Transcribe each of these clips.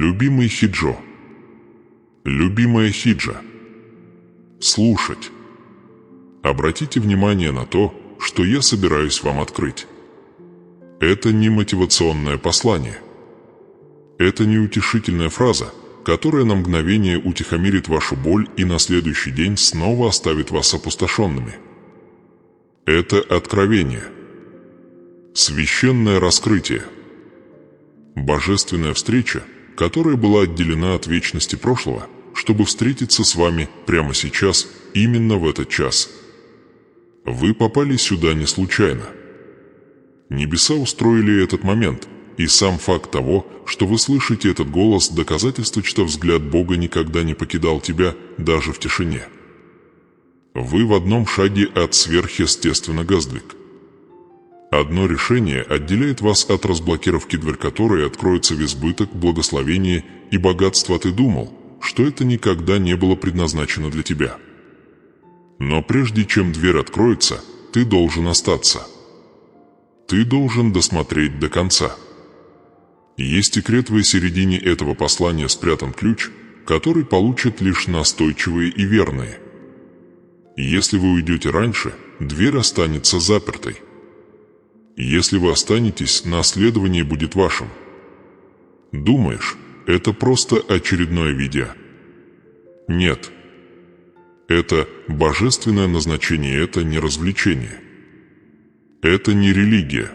Любимый Хиджо, любимая Хиджа, слушать. Обратите внимание на то, что я собираюсь вам открыть. Это не мотивационное послание. Это не утешительная фраза, которая на мгновение утихомирит вашу боль и на следующий день снова оставит вас опустошенными. Это откровение. Священное раскрытие. Божественная встреча, которая была отделена от вечности прошлого, чтобы встретиться с вами прямо сейчас, именно в этот час. Вы попали сюда не случайно. Небеса устроили этот момент, и сам факт того, что вы слышите этот голос, доказательство, что взгляд Бога никогда не покидал тебя, даже в тишине. Вы в одном шаге от сверхъестественного Газдвиг. Одно решение отделяет вас от разблокировки, дверь которой откроется в избыток, благословение и богатство. Ты думал, что это никогда не было предназначено для тебя. Но прежде чем дверь откроется, ты должен остаться. Ты должен досмотреть до конца. Есть секрет в середине этого послания спрятан ключ, который получат лишь настойчивые и верные. Если вы уйдете раньше, дверь останется запертой. Если вы останетесь, наследование будет вашим. Думаешь, это просто очередное видео? Нет. Это божественное назначение, это не развлечение. Это не религия.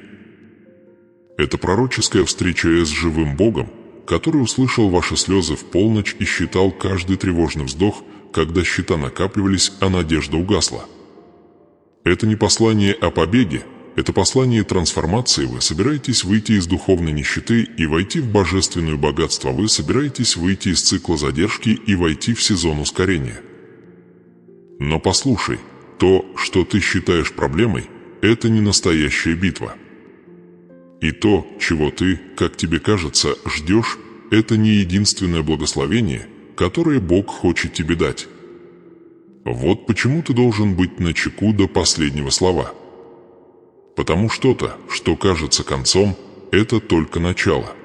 Это пророческая встреча с живым Богом, который услышал ваши слезы в полночь и считал каждый тревожный вздох, когда счета накапливались, а надежда угасла. Это не послание о побеге, это послание трансформации. Вы собираетесь выйти из духовной нищеты и войти в божественное богатство. Вы собираетесь выйти из цикла задержки и войти в сезон ускорения. Но послушай, то, что ты считаешь проблемой, это не настоящая битва. И то, чего ты, как тебе кажется, ждешь, это не единственное благословение, которое Бог хочет тебе дать. Вот почему ты должен быть начеку до последнего слова. Потому что-то, что кажется концом, это только начало.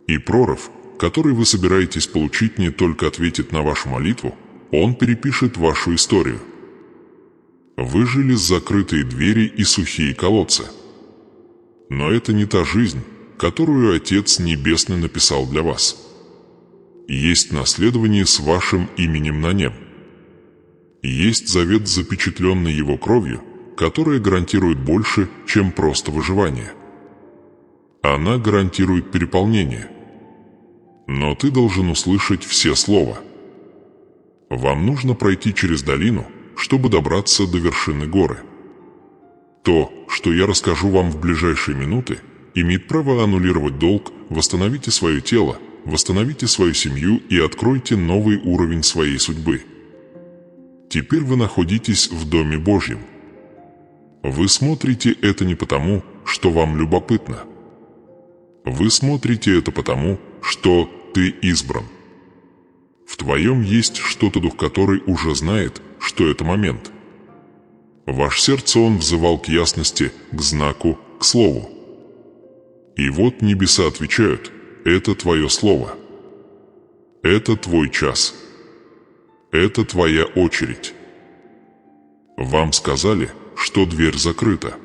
И прорыв, который вы собираетесь получить, не только ответит на вашу молитву, он перепишет вашу историю. Вы жили с закрытые двери и сухие колодцы. Но это не та жизнь, которую Отец Небесный написал для вас. Есть наследование с вашим именем на нем. Есть завет, запечатленный Его кровью, которая гарантирует больше, чем просто выживание. Она гарантирует переполнение. Но ты должен услышать все слова. Вам нужно пройти через долину, чтобы добраться до вершины горы. То, что я расскажу вам в ближайшие минуты, имеет право аннулировать долг. Восстановите свое тело, восстановите свою семью и откройте новый уровень своей судьбы. Теперь вы находитесь в Доме Божьем. Вы смотрите это не потому, что вам любопытно. Вы смотрите это потому, что ты избран. В твоем есть что-то, дух который уже знает, что это момент. Ваше сердце он взывал к ясности, к знаку, к слову. И вот небеса отвечают: это твое слово. Это твой час. Это твоя очередь. Вам сказали, что дверь закрыта.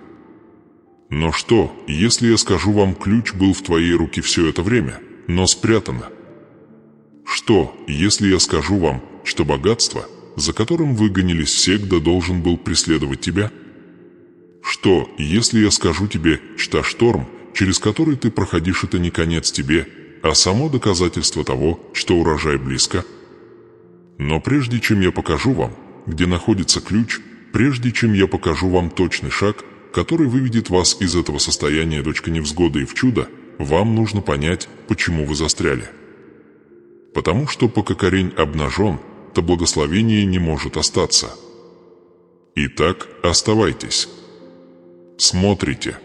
Но что, если я скажу вам, ключ был в твоей руке все это время, но спрятано? Что, если я скажу вам, что богатство, за которым вы гонялись, всегда должен был преследовать тебя? Что, если я скажу тебе, что шторм, через который ты проходишь, это не конец тебе, а само доказательство того, что урожай близко? Но прежде чем я покажу вам, где находится ключ, прежде чем я покажу вам точный шаг, который выведет вас из этого состояния, дочка невзгоды и в чудо, вам нужно понять, почему вы застряли. Потому что пока корень обнажен, то благословение не может остаться. Итак, оставайтесь. Смотрите.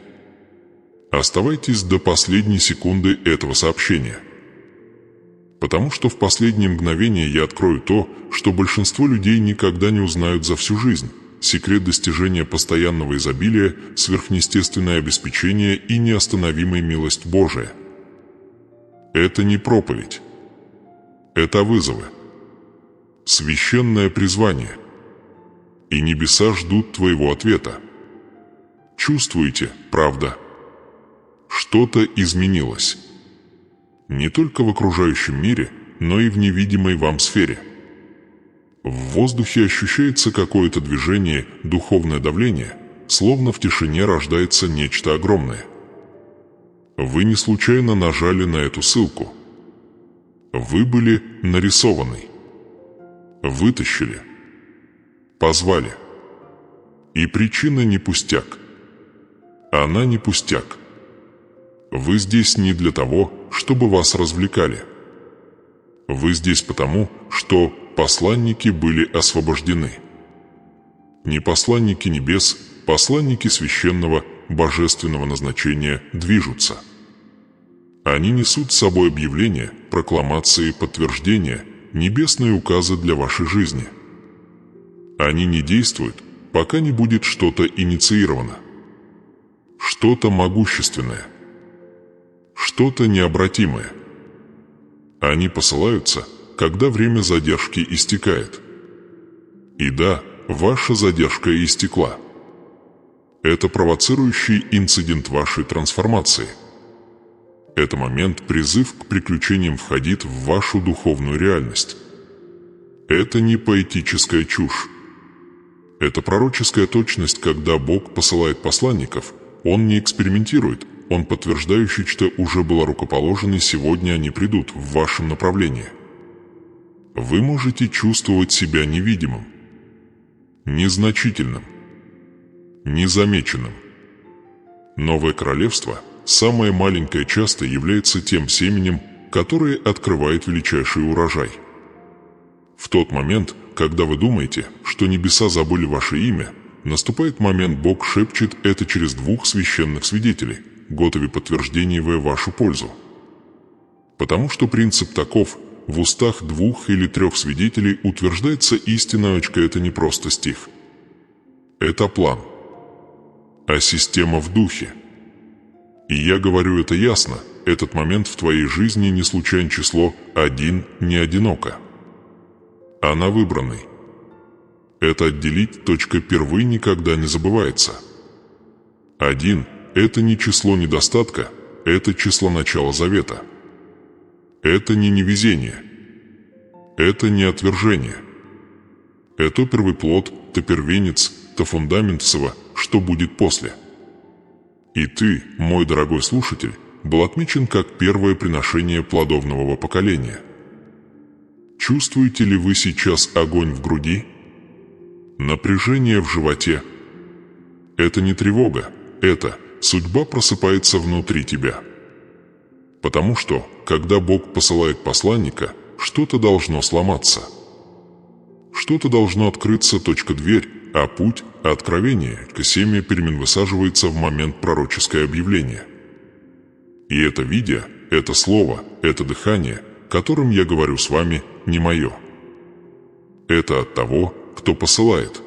Оставайтесь до последней секунды этого сообщения. Потому что в последнее мгновение я открою то, что большинство людей никогда не узнают за всю жизнь. Секрет достижения постоянного изобилия, сверхъестественное обеспечение и неостановимая милость Божия. Это не проповедь. Это вызовы. Священное призвание. И небеса ждут твоего ответа. Чувствуете, правда? Что-то изменилось. Не только в окружающем мире, но и в невидимой вам сфере. В воздухе ощущается какое-то движение, духовное давление, словно в тишине рождается нечто огромное. Вы не случайно нажали на эту ссылку. Вы были нарисованы. Вытащили. Позвали. И причина не пустяк. Она не пустяк. Вы здесь не для того, чтобы вас развлекали. Вы здесь потому, что посланники были освобождены. Не посланники небес, посланники священного, божественного назначения движутся. Они несут с собой объявления, прокламации, подтверждения, небесные указы для вашей жизни. Они не действуют, пока не будет что-то инициировано. Что-то могущественное. Что-то необратимое. Они посылаются, когда время задержки истекает. И да, ваша задержка истекла. Это провоцирующий инцидент вашей трансформации. Это момент, призыв к приключениям входит в вашу духовную реальность. Это не поэтическая чушь. Это пророческая точность, когда Бог посылает посланников, Он не экспериментирует, Он подтверждающий, что уже было рукоположено, и сегодня они придут в вашем направлении. Вы можете чувствовать себя невидимым, незначительным, незамеченным. Новое королевство, самое маленькое, часто является тем семенем, которое открывает величайший урожай. В тот момент, когда вы думаете, что небеса забыли ваше имя, наступает момент, Бог шепчет это через двух священных свидетелей, готовя подтверждение в вашу пользу. Потому что принцип таков: в устах двух или трех свидетелей утверждается истина. Это не просто стих. Это план. А система в духе. И я говорю это ясно, этот момент в твоей жизни не случайно, число 1 не одиноко. Она выбранный. Это отделить, точка первой никогда не забывается. 1 – это не число недостатка, это число начала завета. Это не невезение. Это не отвержение. Это первый плод, то первенец, то фундамент всего, что будет после. И ты, мой дорогой слушатель, был отмечен как первое приношение плодовного поколения. Чувствуете ли вы сейчас огонь в груди? Напряжение в животе? Это не тревога, это судьба просыпается внутри тебя. Потому что, когда Бог посылает посланника, что-то должно сломаться. Что-то должно открыться, дверь, а путь, откровение, семя перемен высаживается в момент пророческое объявление. И это видя, это слово, это дыхание, которым я говорю с вами, не мое. Это от того, кто посылает.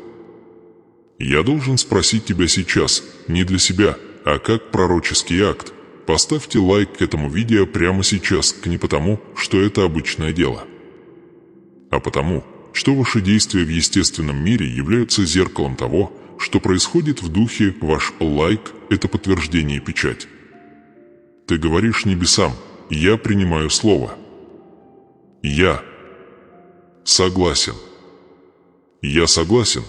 Я должен спросить тебя сейчас, не для себя, а как пророческий акт. Поставьте лайк к этому видео прямо сейчас, не потому, что это обычное дело, а потому, что ваши действия в естественном мире являются зеркалом того, что происходит в духе. Ваш лайк – это подтверждение и печать. Ты говоришь небесам: я принимаю слово. Я согласен. Я согласен.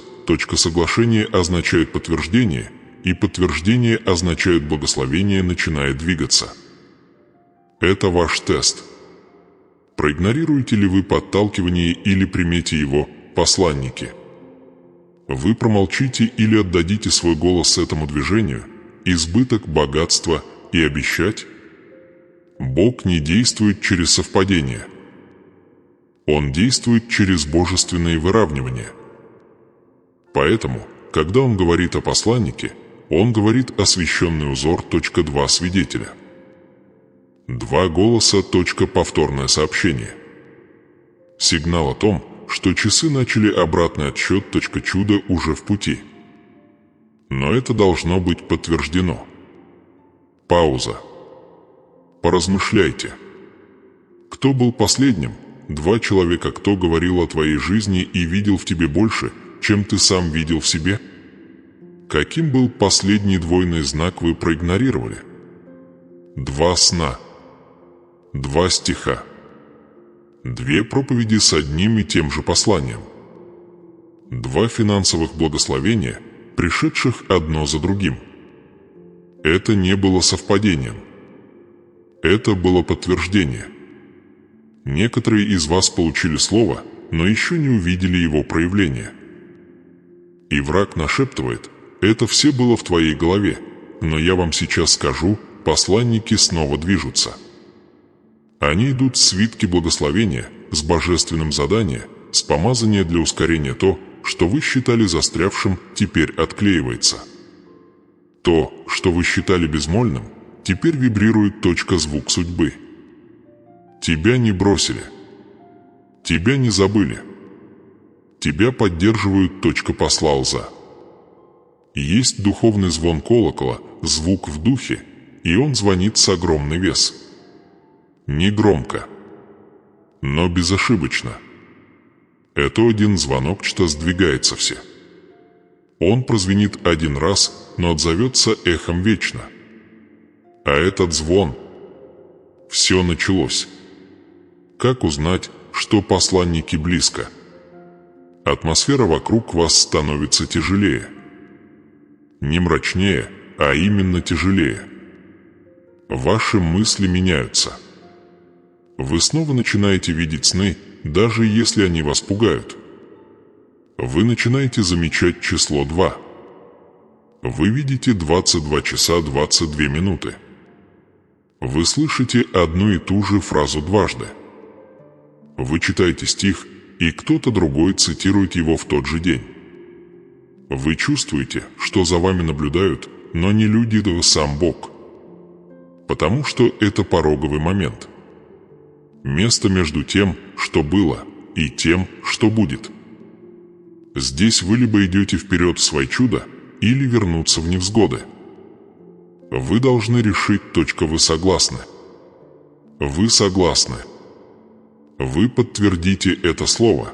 Соглашение означает подтверждение, и подтверждение означает благословение начинает двигаться. Это ваш тест. Проигнорируете ли вы подталкивание или примете его, посланники? Вы промолчите или отдадите свой голос этому движению, избыток, богатства и обещать? Бог не действует через совпадение. Он действует через божественные выравнивания. Поэтому, когда Он говорит о посланнике, Он говорит освященный узор. 2 свидетеля. 2 голоса. Повторное сообщение. Сигнал о том, что часы начали обратный отсчет. Чудо уже в пути. Но это должно быть подтверждено. Пауза. Поразмышляйте. Кто был последним? 2 человека. Кто говорил о твоей жизни и видел в тебе больше, чем ты сам видел в себе? Каким был последний двойный знак, вы проигнорировали? 2 сна, 2 стиха, 2 проповеди с одним и тем же посланием, 2 финансовых благословения, пришедших одно за другим. Это не было совпадением. Это было подтверждение. Некоторые из вас получили слово, но еще не увидели его проявления. И враг нашептывает: это все было в твоей голове, но я вам сейчас скажу, посланники снова движутся. Они идут с свитки благословения, с божественным заданием, с помазания для ускорения. То, что вы считали застрявшим, теперь отклеивается. То, что вы считали безмольным, теперь вибрирует. Звук судьбы. Тебя не бросили. Тебя не забыли. Тебя поддерживают. Послал за. Есть духовный звон колокола, звук в духе, и он звонит с огромный вес. Не громко, но безошибочно. Это один звонок, что сдвигается все. Он прозвенит один раз, но отзовется эхом вечно. А этот звон... Все началось. Как узнать, что посланники близко? Атмосфера вокруг вас становится тяжелее. Не мрачнее, а именно тяжелее. Ваши мысли меняются. Вы снова начинаете видеть сны, даже если они вас пугают. Вы начинаете замечать число 2. Вы видите 22 часа 22 минуты. Вы слышите одну и ту же фразу дважды. Вы читаете стих, и кто-то другой цитирует его в тот же день. Вы чувствуете, что за вами наблюдают, но не люди, да сам Бог. Потому что это пороговый момент. Место между тем, что было, и тем, что будет. Здесь вы либо идете вперед в свои чудо, или вернуться в невзгоды. Вы должны решить. Вы согласны. Вы согласны. Вы подтвердите это слово.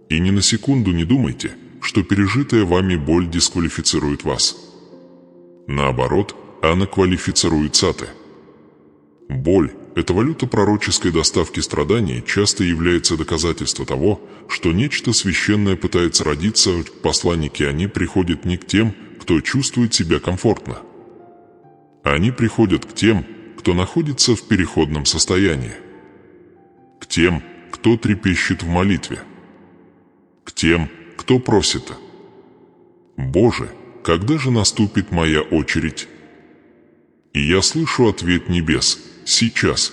И ни на секунду не думайте, что пережитая вами боль дисквалифицирует вас. Наоборот, она квалифицирует саты. Боль – это валюта пророческой доставки страданий, часто является доказательством того, что нечто священное пытается родиться. Посланники, они приходят не к тем, кто чувствует себя комфортно. Они приходят к тем, кто находится в переходном состоянии. К тем, кто трепещет в молитве. К тем, кто просит: «Боже, когда же наступит моя очередь?» И я слышу ответ небес: «Сейчас».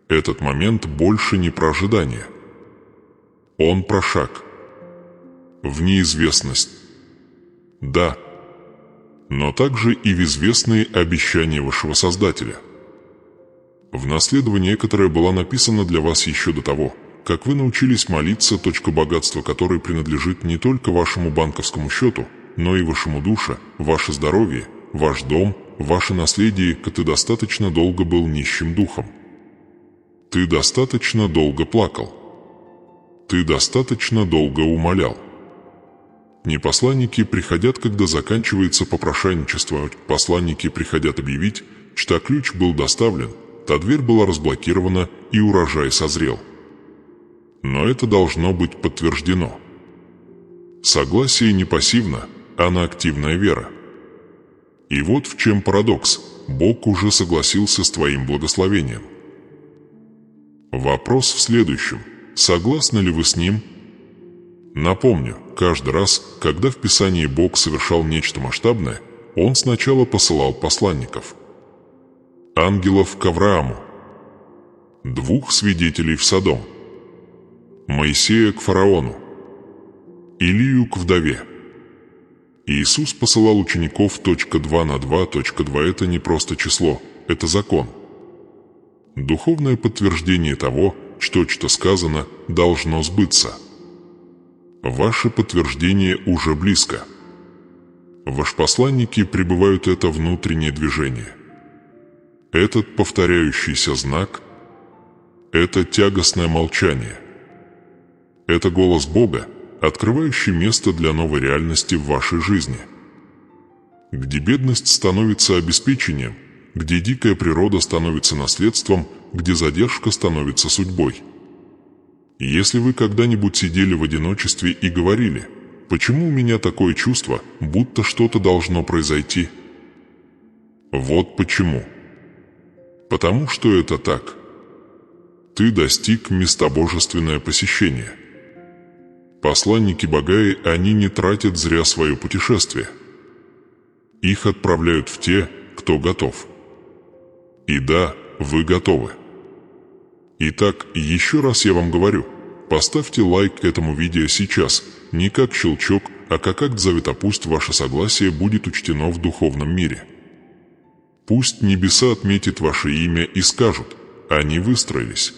Этот момент больше не про ожидание. Он про шаг. В неизвестность. Да. Но также и в известные обещания вашего Создателя. В наследование, которое было написано для вас еще до того, как вы научились молиться. Богатство, которое принадлежит не только вашему банковскому счету, но и вашему душе, ваше здоровье, ваш дом, ваше наследие. Ты достаточно долго был нищим духом. Ты достаточно долго плакал. Ты достаточно долго умолял. Не посланники приходят, когда заканчивается попрошайничество. Посланники приходят объявить, что ключ был доставлен, та дверь была разблокирована и урожай созрел. Но это должно быть подтверждено. Согласие не пассивно, а активная вера. И вот в чем парадокс. Бог уже согласился с твоим благословением. Вопрос в следующем. Согласны ли вы с ним? Напомню, каждый раз, когда в Писании Бог совершал нечто масштабное, Он сначала посылал посланников. Ангелов к Аврааму, 2 свидетелей в Содом, Моисея к фараону, Илию к вдове. Иисус посылал учеников. 2 на 2. 2 – это не просто число, это закон. Духовное подтверждение того, что сказано, должно сбыться. Ваше подтверждение уже близко. Ваши посланники пребывают. Это внутреннее движение. Этот повторяющийся знак Это тягостное молчание. Это голос Бога, открывающий место для новой реальности в вашей жизни. Где бедность становится обеспечением, где дикая природа становится наследством, где задержка становится судьбой. Если вы когда-нибудь сидели в одиночестве и говорили: «Почему у меня такое чувство, будто что-то должно произойти?» Вот почему. Потому что это так. Ты достиг местобожественное посещение. Посланники Багаи, они не тратят зря свое путешествие. Их отправляют в те, кто готов. И да, вы готовы. Итак, еще раз я вам говорю, поставьте лайк этому видео сейчас, не как щелчок, а как акт завета. Пусть ваше согласие будет учтено в духовном мире. Пусть небеса отметят ваше имя и скажут: они выстроились.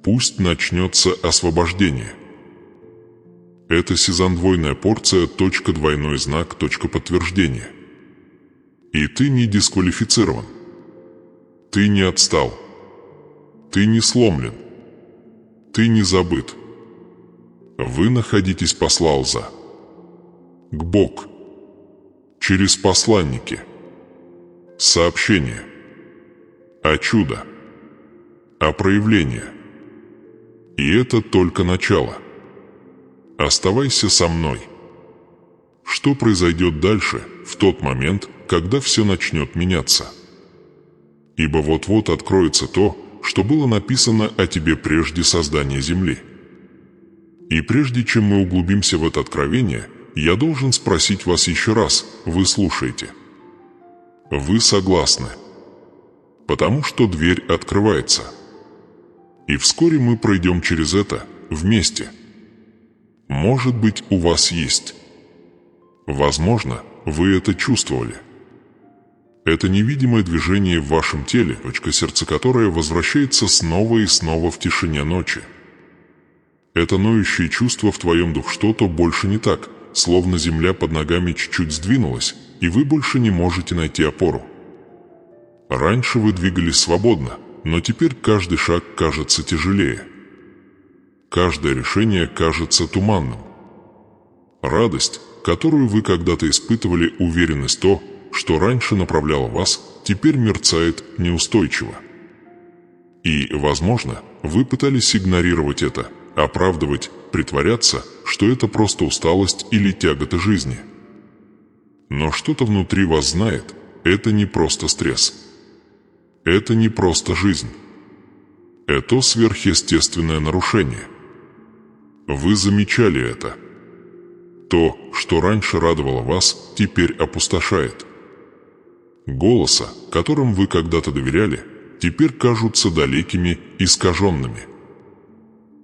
Пусть начнется освобождение. Это сезон-двойная порция, точка, двойной знак, точка подтверждения. И ты не дисквалифицирован. Ты не отстал. Ты не сломлен. Ты не забыт. Вы находитесь послалза. К Бог. Через посланники. Сообщение. А чудо. А проявление. И это только начало. Оставайся со мной. Что произойдет дальше, в тот момент, когда все начнет меняться? Ибо вот-вот откроется то, что было написано о тебе прежде создания земли. И прежде чем мы углубимся в это откровение, я должен спросить вас еще раз, вы слушаете? Вы согласны? Потому что дверь открывается. И вскоре мы пройдем через это вместе. Может быть, у вас есть. Возможно, вы это чувствовали. Это невидимое движение в вашем теле, сердце которое возвращается снова и снова в тишине ночи. Это ноющее чувство в твоем духе: что-то больше не так, словно земля под ногами чуть-чуть сдвинулась, и вы больше не можете найти опору. Раньше вы двигались свободно, но теперь каждый шаг кажется тяжелее. Каждое решение кажется туманным. Радость, которую вы когда-то испытывали, уверенность, то, что раньше направляло вас, теперь мерцает неустойчиво. И, возможно, вы пытались игнорировать это, оправдывать, притворяться, что это просто усталость или тяготы жизни. Но что-то внутри вас знает, это не просто стресс. Это не просто жизнь. Это сверхъестественное нарушение. Вы замечали это. То, что раньше радовало вас, теперь опустошает. Голоса, которым вы когда-то доверяли, теперь кажутся далекими, искаженными.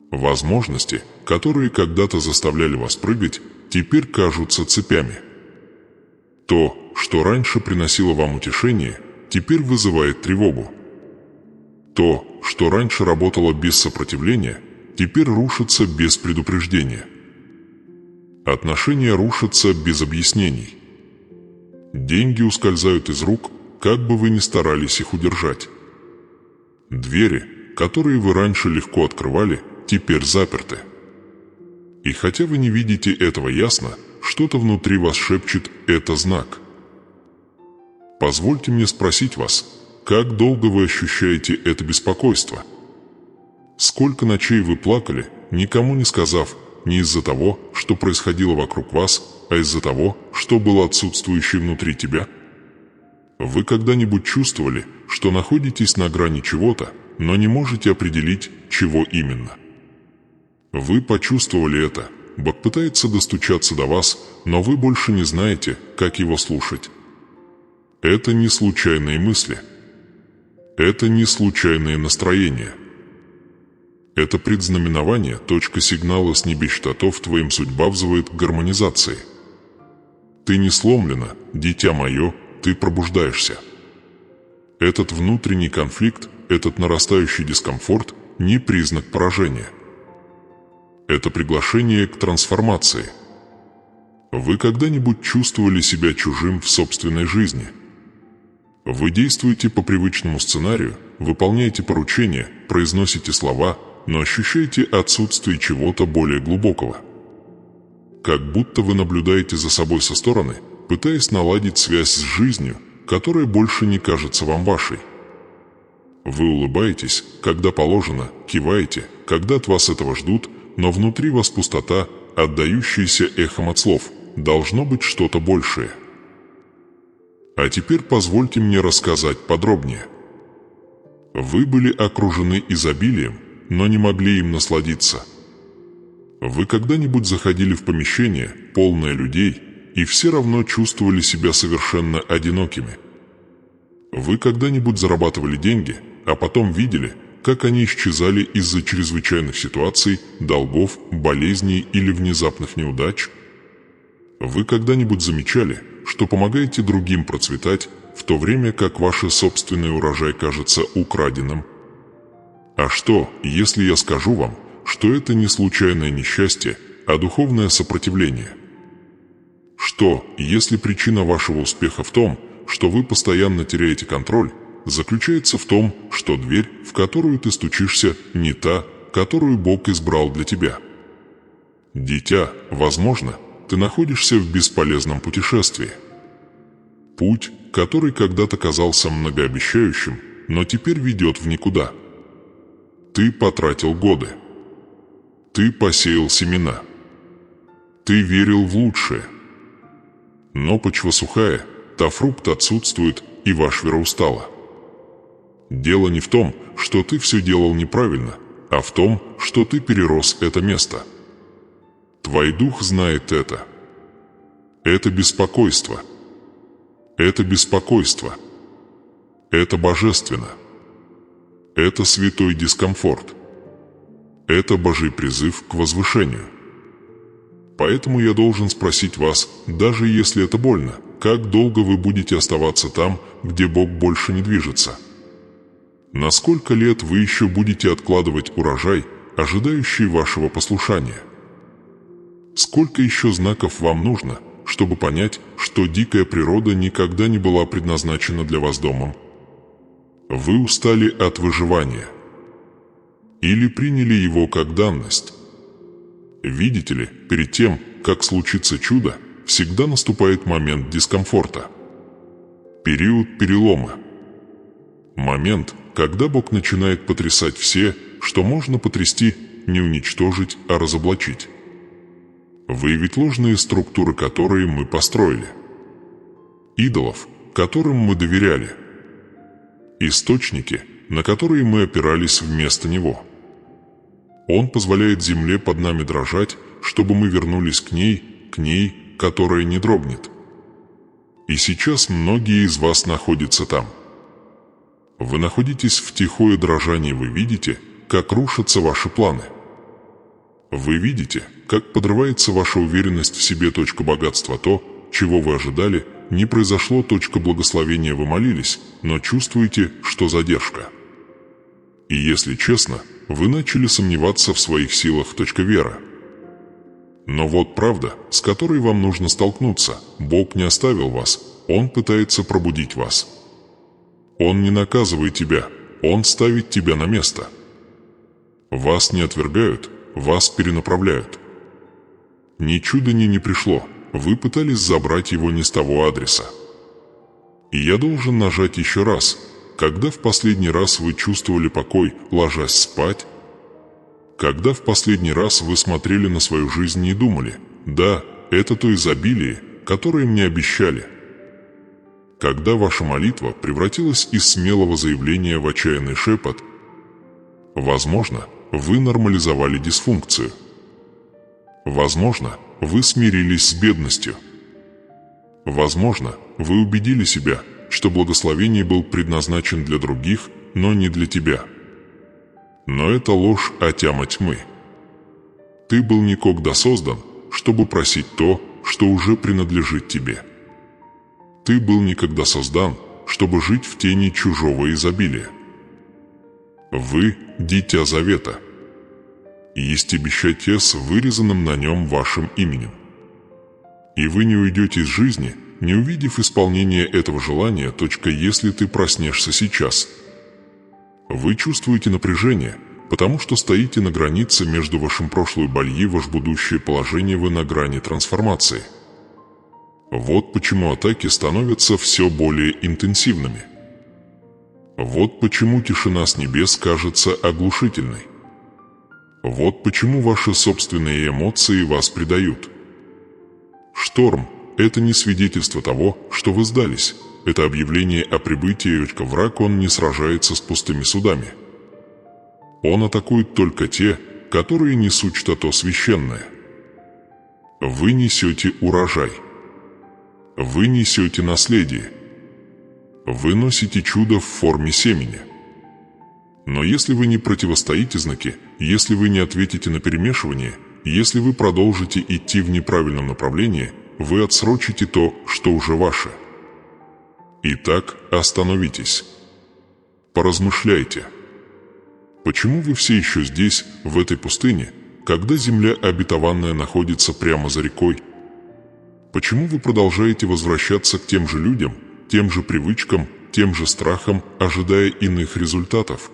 Возможности, которые когда-то заставляли вас прыгать, теперь кажутся цепями. То, что раньше приносило вам утешение, теперь вызывает тревогу. То, что раньше работало без сопротивления, теперь рушится без предупреждения. Отношения рушатся без объяснений. Деньги ускользают из рук, как бы вы ни старались их удержать. Двери, которые вы раньше легко открывали, теперь заперты. И хотя вы не видите этого ясно, что-то внутри вас шепчет: это знак. Позвольте мне спросить вас, как долго вы ощущаете это беспокойство? Сколько ночей вы плакали, никому не сказав, не из-за того, что происходило вокруг вас, а из-за того, что было отсутствующее внутри тебя? Вы когда-нибудь чувствовали, что находитесь на грани чего-то, но не можете определить, чего именно? Вы почувствовали это. Бог пытается достучаться до вас, но вы больше не знаете, как его слушать. Это не случайные мысли. Это не случайные настроения. Это предзнаменование, точка сигнала с небес штатов, твоим судьба взывает к гармонизации. Ты не сломлена, дитя мое, ты пробуждаешься. Этот внутренний конфликт, этот нарастающий дискомфорт не признак поражения. Это приглашение к трансформации. Вы когда-нибудь чувствовали себя чужим в собственной жизни? Вы действуете по привычному сценарию, выполняете поручения, произносите слова, но ощущаете отсутствие чего-то более глубокого. Как будто вы наблюдаете за собой со стороны, пытаясь наладить связь с жизнью, которая больше не кажется вам вашей. Вы улыбаетесь, когда положено, киваете, когда от вас этого ждут, но внутри вас пустота, отдающаяся эхом от слов. Должно быть что-то большее. А теперь позвольте мне рассказать подробнее. Вы были окружены изобилием, но не могли им насладиться. Вы когда-нибудь заходили в помещение, полное людей, и все равно чувствовали себя совершенно одинокими? Вы когда-нибудь зарабатывали деньги, а потом видели, как они исчезали из-за чрезвычайных ситуаций, долгов, болезней или внезапных неудач? Вы когда-нибудь замечали, что помогаете другим процветать, в то время как ваш собственный урожай кажется украденным? А что, если я скажу вам, что это не случайное несчастье, а духовное сопротивление? Что, если причина вашего успеха в том, что вы постоянно теряете контроль, заключается в том, что дверь, в которую ты стучишься, не та, которую Бог избрал для тебя? Дитя, возможно, ты находишься в бесполезном путешествии. Путь, который когда-то казался многообещающим, но теперь ведет в никуда. Ты потратил годы. Ты посеял семена. Ты верил в лучшее. Но почва сухая, фрукт отсутствует, и ваша вера устала. Дело не в том, что ты все делал неправильно, а в том, что ты перерос это место. Твой дух знает это. Это беспокойство. Это беспокойство. Это божественно. Это святой дискомфорт. Это Божий призыв к возвышению. Поэтому я должен спросить вас, даже если это больно, как долго вы будете оставаться там, где Бог больше не движется? На сколько лет вы еще будете откладывать урожай, ожидающий вашего послушания? Сколько еще знаков вам нужно, чтобы понять, что дикая природа никогда не была предназначена для вас домом? Вы устали от выживания. Или приняли его как данность? Видите ли, перед тем, как случится чудо, всегда наступает момент дискомфорта. Период перелома. Момент, когда Бог начинает потрясать все, что можно потрясти, не уничтожить, а разоблачить. Выявить ложные структуры, которые мы построили. Идолов, которым мы доверяли. Источники, на которые мы опирались вместо него. Он позволяет земле под нами дрожать, чтобы мы вернулись к ней, которая не дрогнет. И сейчас многие из вас находятся там. Вы находитесь в тихое дрожании, вы видите, как рушатся ваши планы. Вы видите, как подрывается ваша уверенность в себе. Богатства, то, чего вы ожидали, не произошло. Благословения, вы молились, но чувствуете, что задержка. И если честно, вы начали сомневаться в своих силах. Вера. Но вот правда, с которой вам нужно столкнуться. Бог не оставил вас, Он пытается пробудить вас. Он не наказывает тебя, Он ставит тебя на место. Вас не отвергают, вас перенаправляют. Ни чуда не пришло, вы пытались забрать его не с того адреса. И я должен нажать еще раз. Когда в последний раз вы чувствовали покой, ложась спать? Когда в последний раз вы смотрели на свою жизнь и думали: да, это то изобилие, которое мне обещали? Когда ваша молитва превратилась из смелого заявления в отчаянный шепот? Возможно, вы нормализовали дисфункцию. Возможно, вы смирились с бедностью. Возможно, вы убедили себя, что благословение был предназначен для других, но не для тебя. Но это ложь от тьмы. Ты был никогда создан, чтобы просить то, что уже принадлежит тебе. Ты был никогда создан, чтобы жить в тени чужого изобилия. Вы – дитя завета. Есть обещание с вырезанным на нем вашим именем. И вы не уйдете из жизни, не увидев исполнения этого желания. Если ты проснешься сейчас. Вы чувствуете напряжение, потому что стоите на границе между вашим прошлой болью и ваше будущее положение, вы на грани трансформации. Вот почему атаки становятся все более интенсивными. Вот почему тишина с небес кажется оглушительной. Вот почему ваши собственные эмоции вас предают. Шторм – это не свидетельство того, что вы сдались. Это объявление о прибытии. Враг, он не сражается с пустыми судами. Он атакует только те, которые несут что-то священное. Вы несете урожай. Вы несете наследие. Вы носите чудо в форме семени. Но если вы не противостоите знаки, если вы не ответите на перемешивание, если вы продолжите идти в неправильном направлении, вы отсрочите то, что уже ваше. Итак, остановитесь. Поразмышляйте. Почему вы все еще здесь, в этой пустыне, когда земля обетованная находится прямо за рекой? Почему вы продолжаете возвращаться к тем же людям, тем же привычкам, тем же страхам, ожидая иных результатов?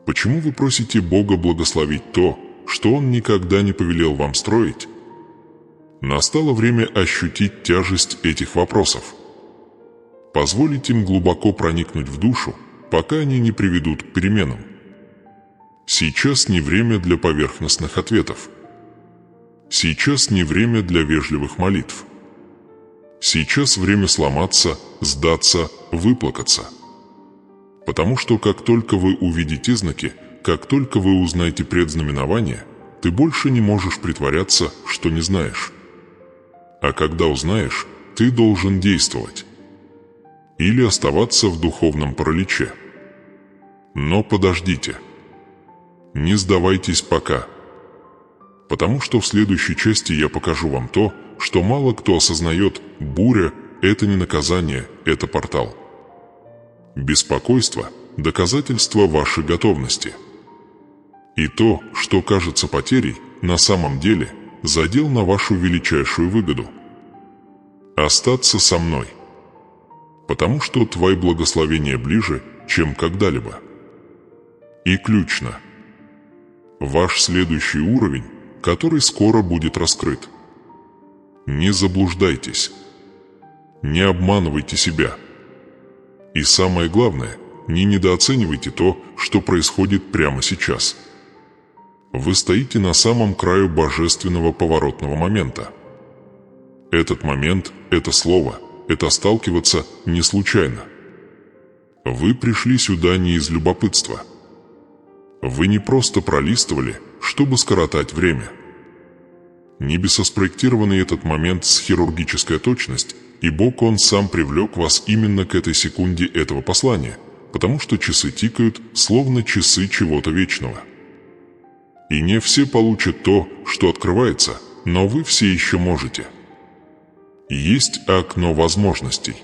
Почему вы просите Бога благословить то, что Он никогда не повелел вам строить? Настало время ощутить тяжесть этих вопросов. Позволить им глубоко проникнуть в душу, пока они не приведут к переменам. Сейчас не время для поверхностных ответов. Сейчас не время для вежливых молитв. Сейчас время сломаться, сдаться, выплакаться. Потому что как только вы увидите знаки, как только вы узнаете предзнаменование, ты больше не можешь притворяться, что не знаешь. А когда узнаешь, ты должен действовать. Или оставаться в духовном параличе. Но подождите. Не сдавайтесь пока. Потому что в следующей части я покажу вам то, что мало кто осознает. Буря – это не наказание, это портал. Беспокойство – доказательство вашей готовности. И то, что кажется потерей, на самом деле задел на вашу величайшую выгоду. Остаться со мной. Потому что твои благословения ближе, чем когда-либо. И ключно. Ваш следующий уровень, который скоро будет раскрыт. Не заблуждайтесь. Не обманывайте себя. И самое главное, не недооценивайте то, что происходит прямо сейчас. Вы стоите на самом краю божественного поворотного момента. Этот момент, это слово, это сталкиваться не случайно. Вы пришли сюда не из любопытства. Вы не просто пролистывали, чтобы скоротать время. Небеса спроектированы этот момент с хирургической точностью, и Бог, Он сам привлек вас именно к этой секунде этого послания, потому что часы тикают, словно часы чего-то вечного. И не все получат то, что открывается, но вы все еще можете. Есть окно возможностей.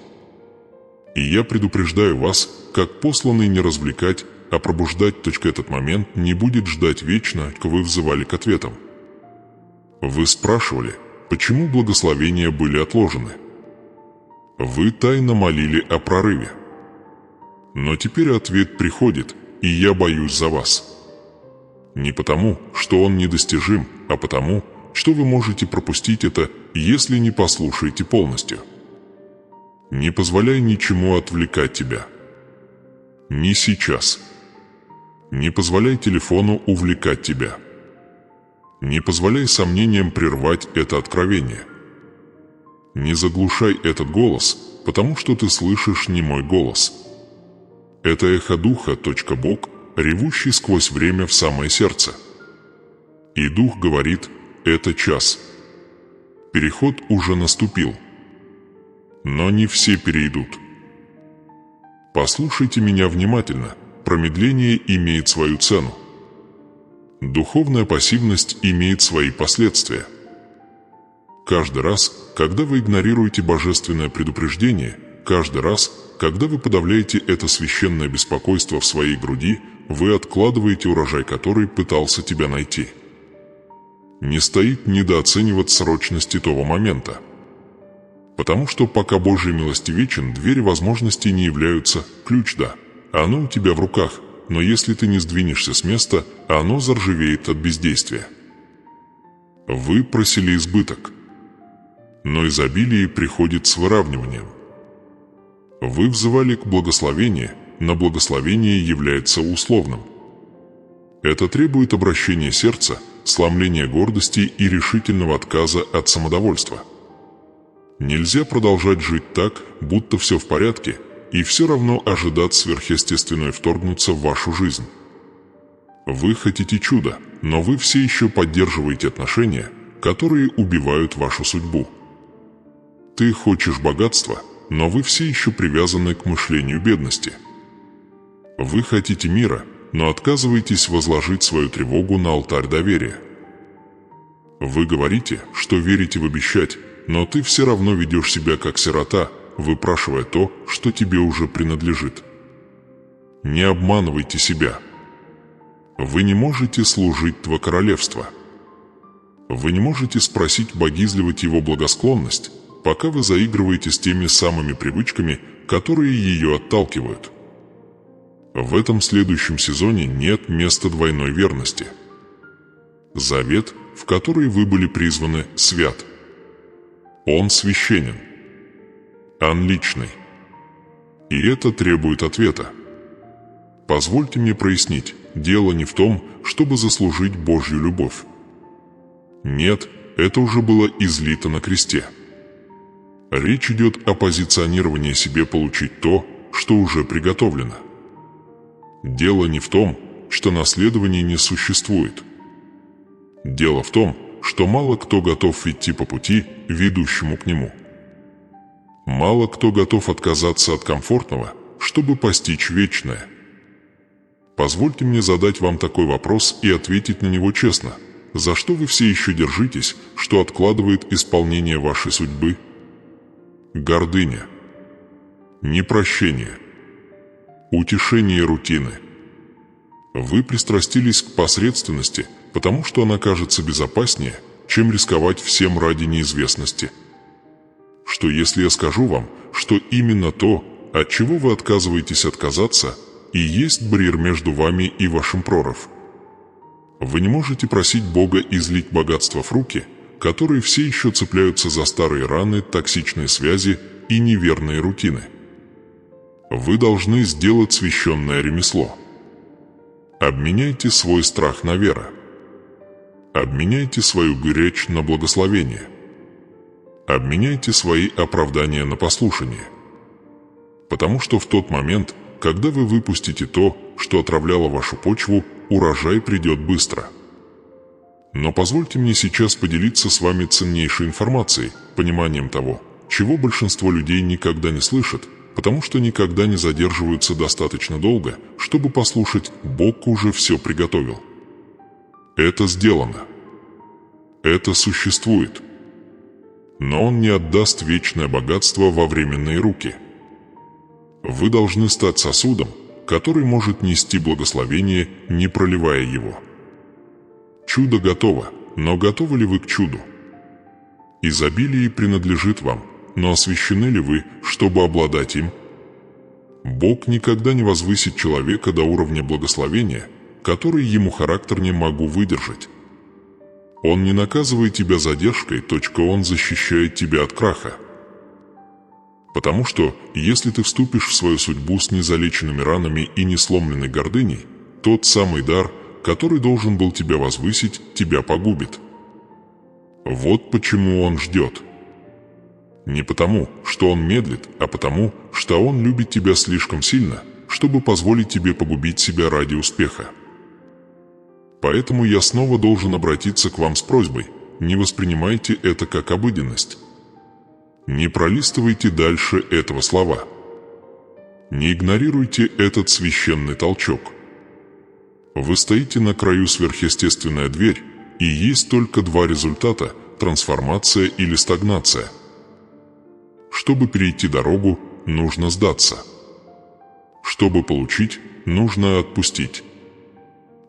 И я предупреждаю вас, как посланный не развлекать, а пробуждать. Этот момент не будет ждать вечно, вы взывали к ответам. Вы спрашивали, почему благословения были отложены. Вы тайно молили о прорыве. Но теперь ответ приходит, и я боюсь за вас. Не потому, что он недостижим, а потому, что вы можете пропустить это, если не послушаете полностью. Не позволяй ничему отвлекать тебя. Не сейчас. Не позволяй телефону увлекать тебя. Не позволяй сомнениям прервать это откровение. Не заглушай этот голос, потому что ты слышишь не мой голос. Это эхо духа. Бог, ревущий сквозь время в самое сердце. И дух говорит: это час. Переход уже наступил. Но не все перейдут. Послушайте меня внимательно. Промедление имеет свою цену. Духовная пассивность имеет свои последствия. Каждый раз, когда вы игнорируете божественное предупреждение, каждый раз, когда вы подавляете это священное беспокойство в своей груди, вы откладываете урожай, который пытался тебя найти. Не стоит недооценивать срочности того момента. Потому что пока Божьей милости вечен, двери возможностей не являются ключ, да. Оно у тебя в руках, но если ты не сдвинешься с места, оно заржавеет от бездействия. Вы просили избыток, но изобилие приходит с выравниванием. Вы взывали к благословению, но благословение является условным. Это требует обращения сердца, сломления гордости и решительного отказа от самодовольства. Нельзя продолжать жить так, будто все в порядке, и все равно ожидать сверхъестественное вторгнуться в вашу жизнь. Вы хотите чуда, но вы все еще поддерживаете отношения, которые убивают вашу судьбу. Ты хочешь богатства, но вы все еще привязаны к мышлению бедности. Вы хотите мира, но отказываетесь возложить свою тревогу на алтарь доверия. Вы говорите, что верите в обещать, но ты все равно ведешь себя как сирота, выпрашивая то, что тебе уже принадлежит. Не обманывайте себя. Вы не можете служить Тво королевства. Вы не можете спросить богизливать его благосклонность, пока вы заигрываете с теми самыми привычками, которые ее отталкивают. В этом следующем сезоне нет места двойной верности. Завет, в который вы были призваны, свят. Он священен. Он личный. И это требует ответа. Позвольте мне прояснить, дело не в том, чтобы заслужить Божью любовь. Нет, это уже было излито на кресте. Речь идет о позиционировании себе получить то, что уже приготовлено. Дело не в том, что наследования не существует. Дело в том, что мало кто готов идти по пути, ведущему к нему. Мало кто готов отказаться от комфортного, чтобы постичь вечное. Позвольте мне задать вам такой вопрос и ответить на него честно. За что вы все еще держитесь, что откладывает исполнение вашей судьбы? Гордыня, непрощение, утешение рутины. Вы пристрастились к посредственности, потому что она кажется безопаснее, чем рисковать всем ради неизвестности. Что если я скажу вам, что именно то, от чего вы отказываетесь отказаться, и есть барьер между вами и вашим проров? Вы не можете просить Бога излить богатство в руки, которые все еще цепляются за старые раны, токсичные связи и неверные рутины. Вы должны сделать священное ремесло. Обменяйте свой страх на веру. Обменяйте свою горечь на благословение. Обменяйте свои оправдания на послушание. Потому что в тот момент, когда вы выпустите то, что отравляло вашу почву, урожай придет быстро. Но позвольте мне сейчас поделиться с вами ценнейшей информацией, пониманием того, чего большинство людей никогда не слышат, потому что никогда не задерживаются достаточно долго, чтобы послушать «Бог уже все приготовил». Это сделано. Это существует. Но Он не отдаст вечное богатство во временные руки. Вы должны стать сосудом, который может нести благословение, не проливая его. Чудо готово, но готовы ли вы к чуду? Изобилие принадлежит вам, но освящены ли вы, чтобы обладать им? Бог никогда не возвысит человека до уровня благословения, который ему характер не могу выдержать. Он не наказывает тебя задержкой, Он защищает тебя от краха. Потому что, если ты вступишь в свою судьбу с незалеченными ранами и несломленной гордыней, тот самый дар, который должен был тебя возвысить, тебя погубит. Вот почему Он ждет. Не потому, что Он медлит, а потому, что Он любит тебя слишком сильно, чтобы позволить тебе погубить себя ради успеха. Поэтому я снова должен обратиться к вам с просьбой: не воспринимайте это как обыденность. Не пролистывайте дальше этого слова. Не игнорируйте этот священный толчок. Вы стоите на краю сверхъестественная дверь, и есть только два результата – трансформация или стагнация. Чтобы перейти дорогу, нужно сдаться. Чтобы получить, нужно отпустить.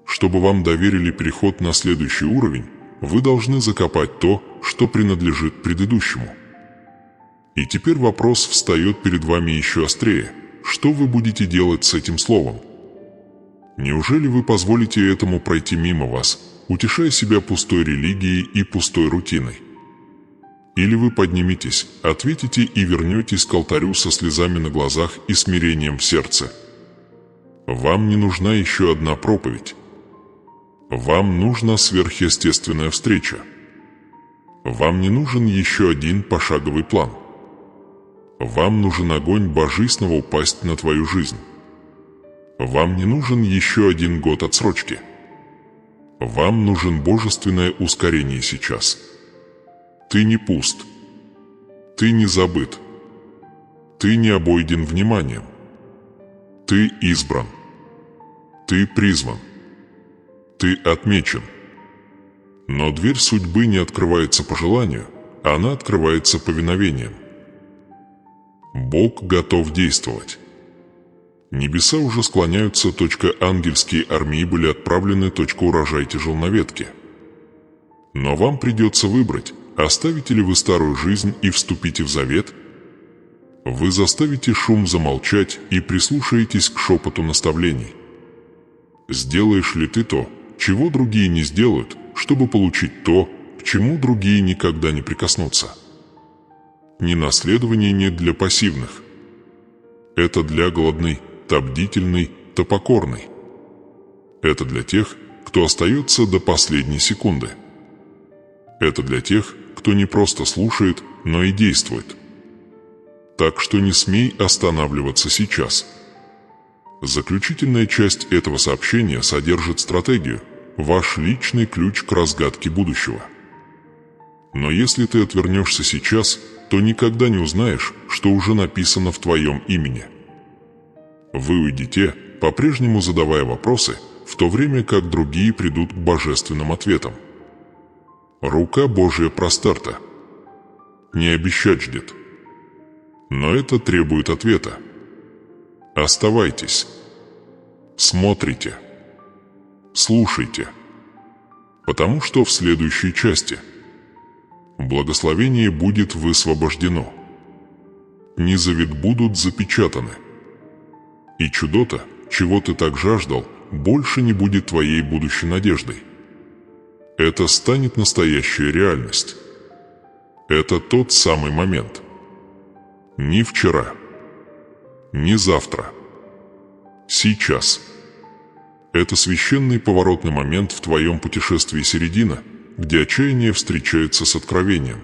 Чтобы вам доверили переход на следующий уровень, вы должны закопать то, что принадлежит предыдущему. И теперь вопрос встает перед вами еще острее. Что вы будете делать с этим словом? Неужели вы позволите этому пройти мимо вас, утешая себя пустой религией и пустой рутиной? Или вы подниметесь, ответите и вернетесь к алтарю со слезами на глазах и смирением в сердце? Вам не нужна еще одна проповедь. Вам нужна сверхъестественная встреча. Вам не нужен еще один пошаговый план. Вам нужен огонь божественного упасть на твою жизнь. Вам не нужен еще один год отсрочки. Вам нужен божественное ускорение сейчас. Ты не пуст. Ты не забыт. Ты не обойден вниманием. Ты избран. Ты призван. Ты отмечен. Но дверь судьбы не открывается по желанию, она открывается повиновением. Бог готов действовать. Небеса уже склоняются, ангельские армии были отправлены, урожай тяжел на ветке. Но вам придется выбрать, оставите ли вы старую жизнь и вступите в завет. Вы заставите шум замолчать и прислушаетесь к шепоту наставлений. Сделаешь ли ты то, чего другие не сделают, чтобы получить то, к чему другие никогда не прикоснутся? Ненаследование не для пассивных. Это для голодной, то бдительный, то покорный. Это для тех, кто остается до последней секунды. Это для тех, кто не просто слушает, но и действует. Так что не смей останавливаться сейчас. Заключительная часть этого сообщения содержит стратегию, ваш личный ключ к разгадке будущего. Но если ты отвернешься сейчас, то никогда не узнаешь, что уже написано в твоем имени. Вы уйдете, по-прежнему задавая вопросы, в то время как другие придут к божественным ответам. Рука Божия простерта. Не обещать ждет. Но это требует ответа. Оставайтесь. Смотрите. Слушайте. Потому что в следующей части благословение будет высвобождено. Низовет будут запечатаны. И чудо-то, чего ты так жаждал, больше не будет твоей будущей надеждой. Это станет настоящая реальность. Это тот самый момент. Не вчера. Не завтра. Сейчас. Это священный поворотный момент в твоем путешествии середина, где отчаяние встречается с откровением.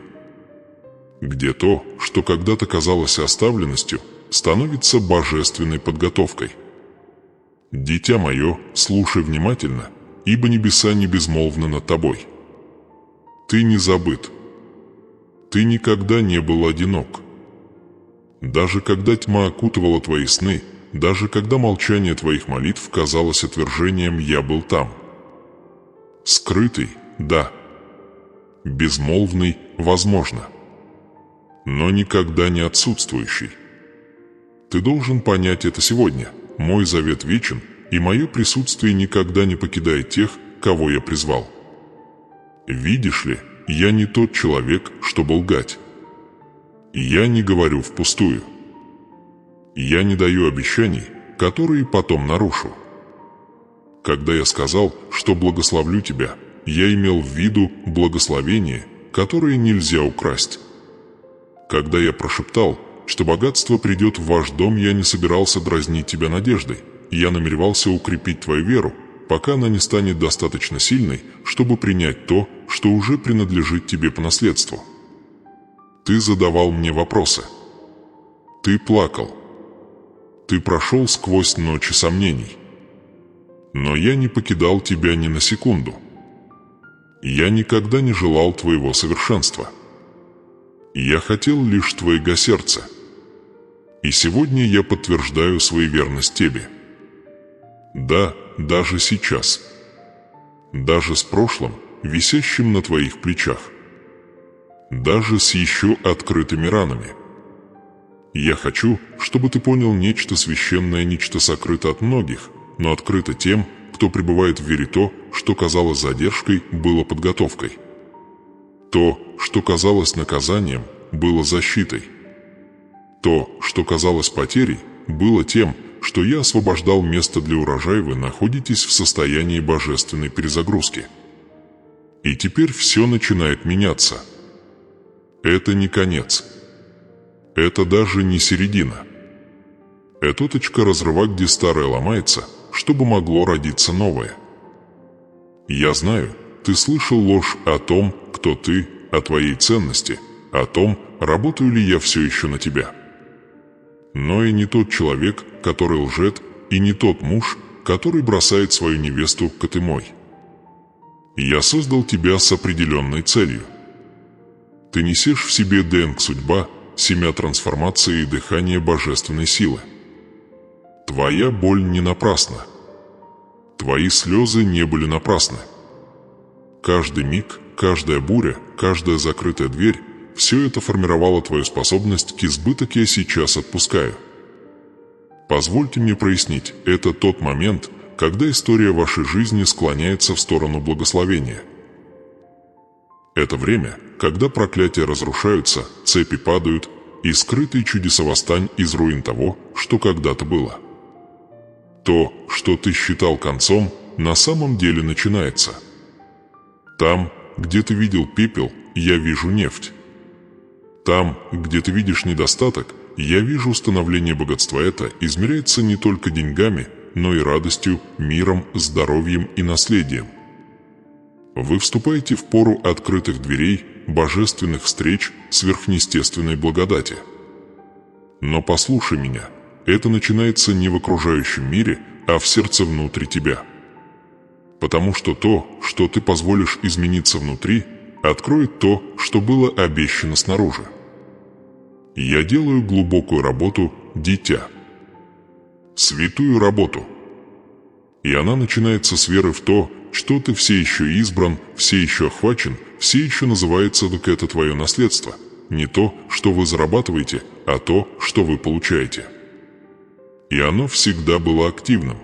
Где то, что когда-то казалось оставленностью, становится божественной подготовкой. Дитя мое, слушай внимательно, ибо небеса не безмолвны над тобой. Ты не забыт. Ты никогда не был одинок. Даже когда тьма окутывала твои сны, даже когда молчание твоих молитв казалось отвержением, я был там. Скрытый, да. Безмолвный, возможно. Но никогда не отсутствующий. Ты должен понять это сегодня. Мой завет вечен, и мое присутствие никогда не покидает тех, кого я призвал. Видишь ли, я не тот человек, чтобы лгать. Я не говорю впустую. Я не даю обещаний, которые потом нарушу. Когда я сказал, что благословлю тебя, я имел в виду благословение, которое нельзя украсть. Когда я прошептал, что богатство придет в ваш дом, я не собирался дразнить тебя надеждой. Я намеревался укрепить твою веру, пока она не станет достаточно сильной, чтобы принять то, что уже принадлежит тебе по наследству. Ты задавал мне вопросы. Ты плакал. Ты прошел сквозь ночи сомнений. Но я не покидал тебя ни на секунду. Я никогда не желал твоего совершенства. Я хотел лишь твоего сердца. И сегодня я подтверждаю свою верность тебе. Да, даже сейчас. Даже с прошлым, висящим на твоих плечах. Даже с еще открытыми ранами. Я хочу, чтобы ты понял нечто священное, нечто сокрыто от многих, но открыто тем, кто пребывает в вере. То, что казалось задержкой, было подготовкой. То, что казалось наказанием, было защитой. То, что казалось потерей, было тем, что я освобождал место для урожая, вы находитесь в состоянии божественной перезагрузки. И теперь все начинает меняться. Это не конец. Это даже не середина. Это точка разрыва, где старое ломается, чтобы могло родиться новое. Я знаю, ты слышал ложь о том, кто ты, о твоей ценности, о том, работаю ли я все еще на тебя. Но и не тот человек, который лжет, и не тот муж, который бросает свою невесту котымой. Я создал тебя с определенной целью. Ты несешь в себе ДНК судьба, семя трансформации и дыхание божественной силы. Твоя боль не напрасна. Твои слезы не были напрасны. Каждый миг, каждая буря, каждая закрытая дверь – все это формировало твою способность к избыток «я сейчас отпускаю». Позвольте мне прояснить, это тот момент, когда история вашей жизни склоняется в сторону благословения. Это время, когда проклятия разрушаются, цепи падают, и скрытые чудеса восстань из руин того, что когда-то было. То, что ты считал концом, на самом деле начинается. Там, где ты видел пепел, я вижу нефть. Там, где ты видишь недостаток, я вижу становление богатства. Это измеряется не только деньгами, но и радостью, миром, здоровьем и наследием. Вы вступаете в пору открытых дверей, божественных встреч, сверхъестественной благодати. Но послушай меня, это начинается не в окружающем мире, а в сердце внутри тебя. Потому что то, что ты позволишь измениться внутри, откроет то, что было обещано снаружи. Я делаю глубокую работу, дитя. Святую работу. И она начинается с веры в то, что ты все еще избран, все еще охвачен, все еще называется, так это твое наследство. Не то, что вы зарабатываете, а то, что вы получаете. И оно всегда было активным.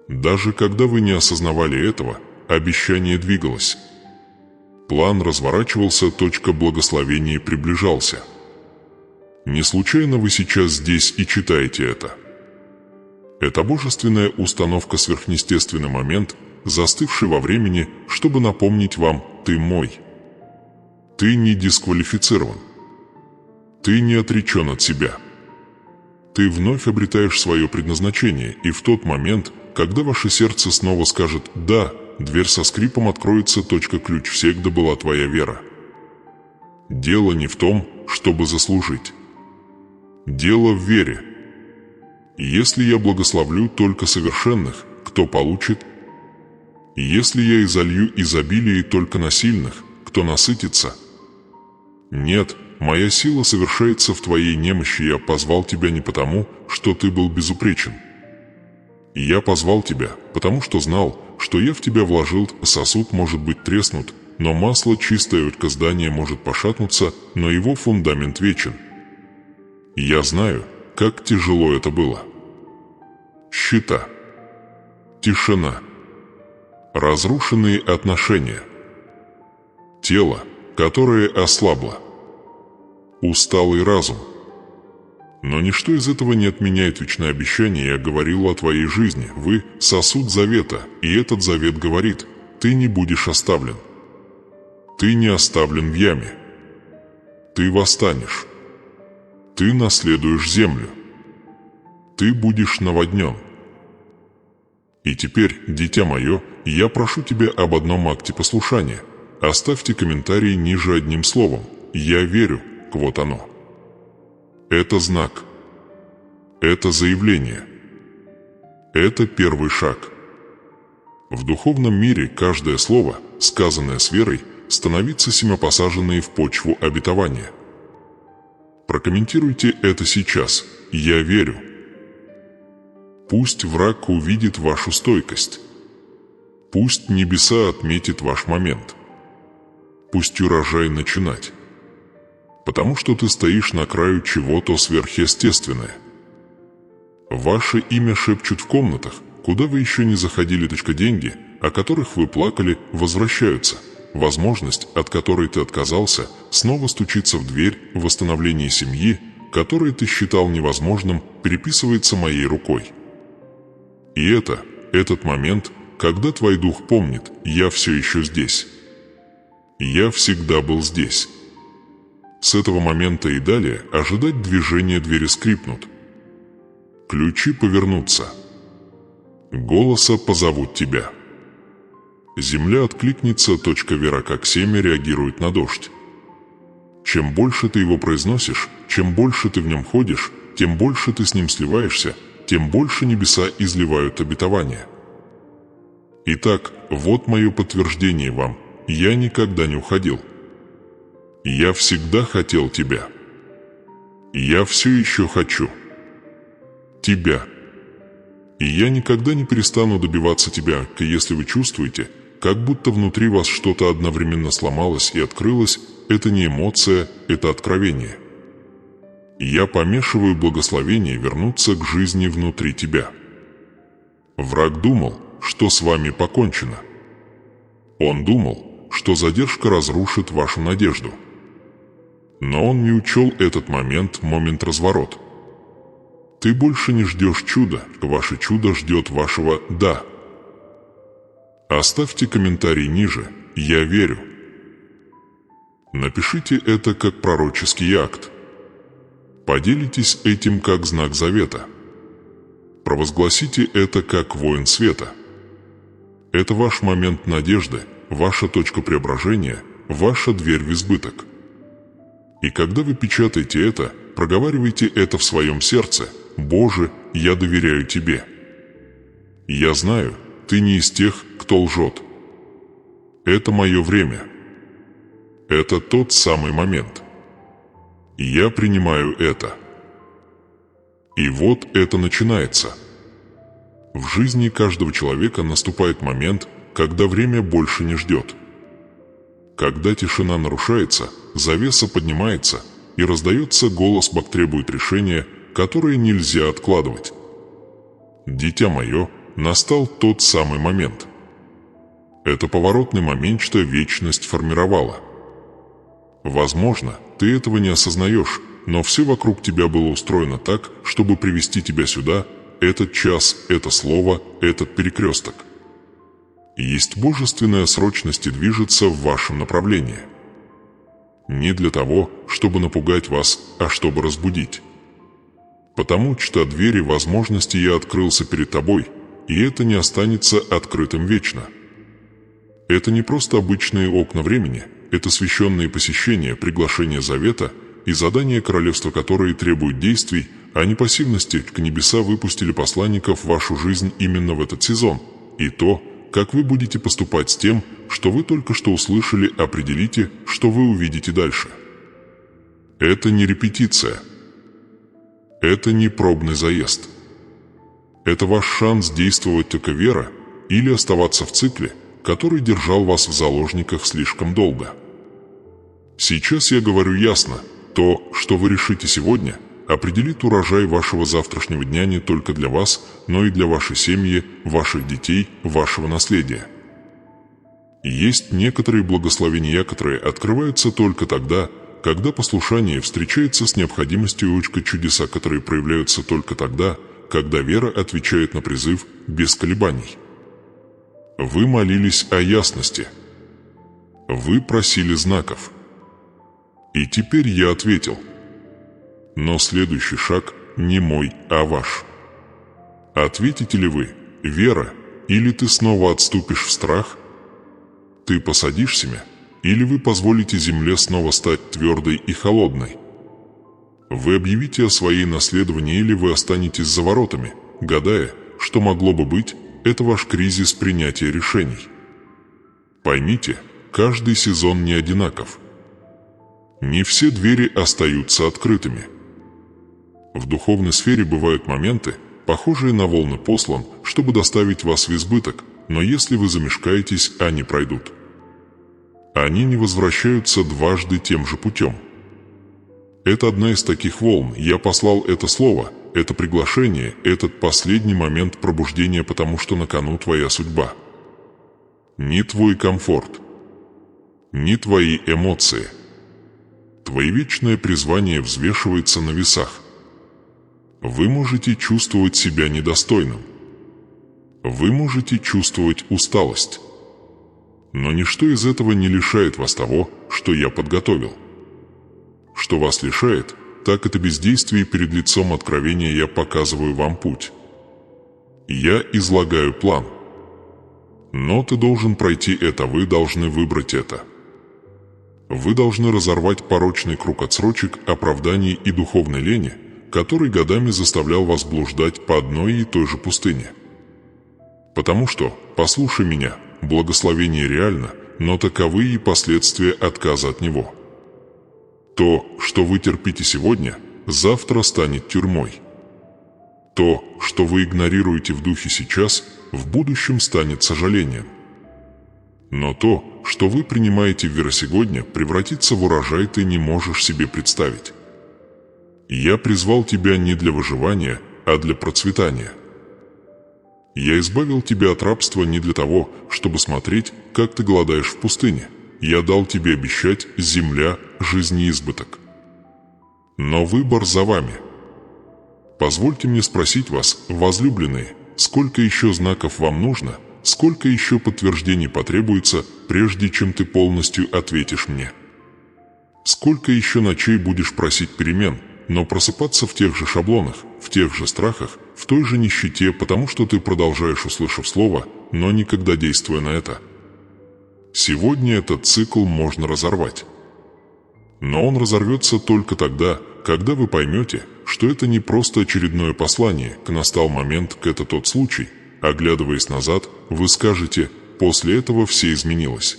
Даже когда вы не осознавали этого, обещание двигалось. План разворачивался, точка благословения приближался. Не случайно вы сейчас здесь и читаете это. Это божественная установка, сверхъестественный момент, застывший во времени, чтобы напомнить вам: ты мой. Ты не дисквалифицирован. Ты не отречен от себя. Ты вновь обретаешь свое предназначение, и в тот момент, когда ваше сердце снова скажет «да», дверь со скрипом откроется, ключ всегда была твоя вера. Дело не в том, чтобы заслужить. Дело в вере. Если я благословлю только совершенных, кто получит? Если я изолью изобилие только на сильных, кто насытится? Нет, моя сила совершается в твоей немощи. Я позвал тебя не потому, что ты был безупречен. Я позвал тебя, потому что знал, что я в тебя вложил. Сосуд может быть треснут, но масло чистое, здание может пошатнуться, но его фундамент вечен. Я знаю, как тяжело это было. Счета. Тишина. Разрушенные отношения. Тело, которое ослабло. Усталый разум. Но ничто из этого не отменяет вечное обещание. Я говорил о твоей жизни. Вы – сосуд завета, и этот завет говорит: ты не будешь оставлен. Ты не оставлен в яме. Ты восстанешь. Ты наследуешь землю. Ты будешь наводнен. И теперь, дитя мое, я прошу тебя об одном акте послушания. Оставьте комментарий ниже одним словом: «Я верю», вот оно. Это знак. Это заявление. Это первый шаг. В духовном мире каждое слово, сказанное с верой, становится семяпосаженной в почву обетования. Прокомментируйте это сейчас. Я верю. Пусть враг увидит вашу стойкость. Пусть небеса отметит ваш момент. Пусть урожай начинать. Потому что ты стоишь на краю чего-то сверхъестественное. Ваше имя шепчут в комнатах, куда вы еще не заходили. Деньги, о которых вы плакали, возвращаются. Возможность, от которой ты отказался, снова стучится в дверь. Восстановление семьи, которое ты считал невозможным, переписывается моей рукой. И этот момент, когда твой дух помнит: я все еще здесь. Я всегда был здесь. С этого момента и далее ожидать движения двери скрипнут. Ключи повернутся. Голоса позовут тебя. Земля откликнется, Вера как семя реагирует на дождь. Чем больше ты его произносишь, чем больше ты в нем ходишь, тем больше ты с ним сливаешься, тем больше небеса изливают обетование. Итак, вот мое подтверждение вам: я никогда не уходил. Я всегда хотел тебя. Я все еще хочу тебя. И я никогда не перестану добиваться тебя, если вы чувствуете, как будто внутри вас что-то одновременно сломалось и открылось. Это не эмоция, это откровение. Я помешиваю благословение вернуться к жизни внутри тебя. Враг думал, что с вами покончено. Он думал, что задержка разрушит вашу надежду. Но он не учел этот момент разворот. Ты больше не ждешь чуда, ваше чудо ждет вашего «да». Оставьте комментарий ниже «Я верю». Напишите это как пророческий акт. Поделитесь этим как знак завета. Провозгласите это как воин света. Это ваш момент надежды, ваша точка преображения, ваша дверь в избыток. И когда вы печатаете это, проговаривайте это в своем сердце: «Боже, я доверяю Тебе. Я знаю, Ты не из тех, кто лжет. Это мое время. Это тот самый момент. Я принимаю это». И вот это начинается. В жизни каждого человека наступает момент, когда время больше не ждет. Когда тишина нарушается, завеса поднимается, и раздается голос: Бог требует решения, которое нельзя откладывать. Дитя мое, настал тот самый момент. Это поворотный момент, что вечность формировала. Возможно, ты этого не осознаешь, но все вокруг тебя было устроено так, чтобы привести тебя сюда, этот час, это слово, этот перекресток. Есть божественная срочность и движется в вашем направлении. Не для того, чтобы напугать вас, а чтобы разбудить. Потому что двери возможностей я открылся перед тобой, и это не останется открытым вечно. Это не просто обычные окна времени, это священные посещения, приглашения завета и задания королевства, которые требуют действий, а не пассивности. К небеса выпустили посланников в вашу жизнь именно в этот сезон, и то, как вы будете поступать с тем, что вы только что услышали, определите, что вы увидите дальше. Это не репетиция. Это не пробный заезд. Это ваш шанс действовать только вера или оставаться в цикле, который держал вас в заложниках слишком долго. Сейчас я говорю ясно: то, что вы решите сегодня, определит урожай вашего завтрашнего дня не только для вас, но и для вашей семьи, ваших детей, вашего наследия. Есть некоторые благословения, которые открываются только тогда, когда послушание встречается с необходимостью, чудеса, которые проявляются только тогда, когда вера отвечает на призыв без колебаний. Вы молились о ясности. Вы просили знаков. И теперь я ответил. Но следующий шаг не мой, а ваш. Ответите ли вы «вера», или ты снова отступишь в страх? Ты посадишь семя, или вы позволите земле снова стать твердой и холодной? Вы объявите о своей наследовании, или вы останетесь за воротами, гадая, что могло бы быть. Это ваш кризис принятия решений. Поймите, каждый сезон не одинаков. Не все двери остаются открытыми. В духовной сфере бывают моменты, похожие на волны послан, чтобы доставить вас в избыток, но если вы замешкаетесь, они пройдут. Они не возвращаются дважды тем же путем. Это одна из таких волн. Я послал это слово, это приглашение, этот последний момент пробуждения, потому что на кону твоя судьба. Не твой комфорт, не твои эмоции, Твое вечное призвание взвешивается на весах. Вы можете чувствовать себя недостойным. Вы можете чувствовать усталость. Но ничто из этого не лишает вас того, что я подготовил. Что вас лишает, так это бездействие перед лицом откровения. Я показываю вам путь. Я излагаю план. Но ты должен пройти это, вы должны выбрать это. Вы должны разорвать порочный круг отсрочек, оправданий и духовной лени, который годами заставлял вас блуждать по одной и той же пустыне. Потому что, послушай меня, благословение реально, но таковы и последствия отказа от него. То, что вы терпите сегодня, завтра станет тюрьмой. То, что вы игнорируете в духе сейчас, в будущем станет сожалением. Но то, что вы принимаете в вере сегодня, превратится в урожай, ты не можешь себе представить. Я призвал тебя не для выживания, а для процветания. Я избавил тебя от рабства не для того, чтобы смотреть, как ты голодаешь в пустыне. Я дал тебе обещать земля, жизнеизбыток. Но выбор за вами. Позвольте мне спросить вас, возлюбленные, сколько еще знаков вам нужно, сколько еще подтверждений потребуется, прежде чем ты полностью ответишь мне? Сколько еще ночей будешь просить перемен, но просыпаться в тех же шаблонах, в тех же страхах, в той же нищете, потому что ты продолжаешь, услышав слово, но никогда действуя на это? Сегодня этот цикл можно разорвать. Но он разорвется только тогда, когда вы поймете, что это не просто очередное послание, настал момент, это тот случай. Оглядываясь назад, вы скажете, после этого все изменилось.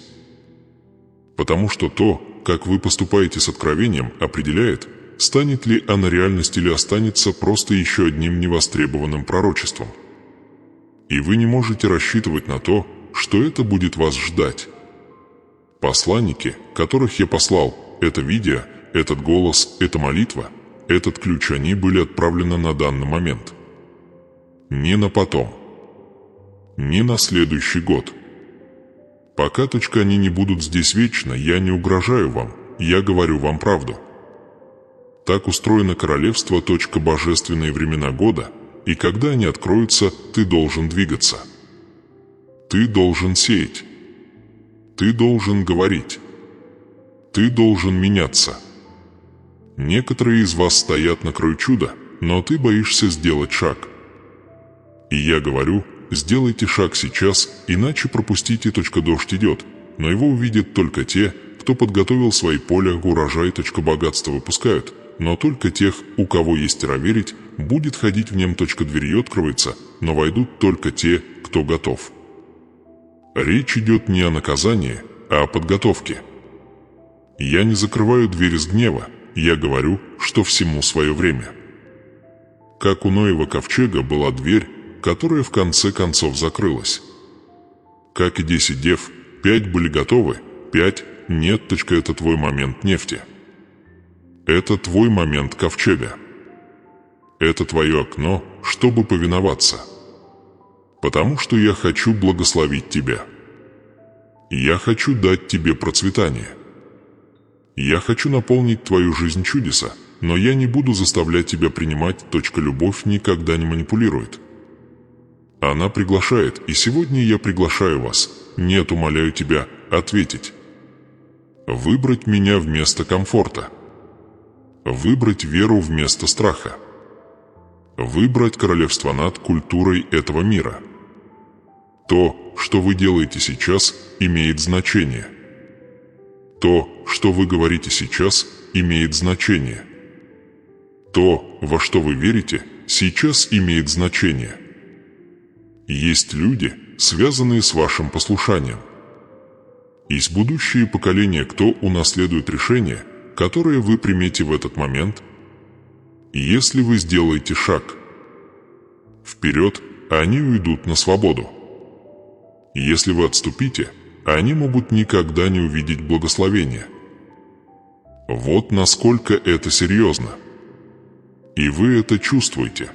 Потому что то, как вы поступаете с откровением, определяет, станет ли оно реальностью или останется просто еще одним невостребованным пророчеством. И вы не можете рассчитывать на то, что это будет вас ждать. Посланники, которых я послал, это видео, этот голос, эта молитва, этот ключ, они были отправлены на данный момент. Не на потом. Не на следующий год. Пока они не будут здесь вечно, я не угрожаю вам, я говорю вам правду. Так устроено королевство. Божественные времена года, и когда они откроются, ты должен двигаться. Ты должен сеять. Ты должен говорить. Ты должен меняться. Некоторые из вас стоят на краю чуда, но ты боишься сделать шаг. И я говорю, сделайте шаг сейчас, иначе пропустите. Дождь идет, но его увидят только те, кто подготовил свои поля, урожай. Богатство выпускают, но только тех, у кого есть вера верить, будет ходить в нем. Двери откроется, но войдут только те, кто готов. Речь идет не о наказании, а о подготовке. Я не закрываю дверь из гнева, я говорю, что всему свое время. Как у Ноева ковчега была дверь, которая в конце концов закрылась. Как и 10 дев, 5 были готовы, 5 нет. Это твой момент нефти. Это твой момент ковчега. Это твое окно, чтобы повиноваться. Потому что я хочу благословить тебя. Я хочу дать тебе процветание. Я хочу наполнить твою жизнь чудеса, но я не буду заставлять тебя принимать. Любовь никогда не манипулирует. Она приглашает, и сегодня я приглашаю вас, нет, умоляю тебя, ответить. Выбрать меня вместо комфорта. Выбрать веру вместо страха. Выбрать королевство над культурой этого мира. То, что вы делаете сейчас, имеет значение. То, что вы говорите сейчас, имеет значение. То, во что вы верите, сейчас имеет значение. Есть люди, связанные с вашим послушанием. Есть будущие поколения, кто унаследует решение, которое вы примете в этот момент. Если вы сделаете шаг вперед, они уйдут на свободу. Если вы отступите, они могут никогда не увидеть благословения. Вот насколько это серьезно. И вы это чувствуете.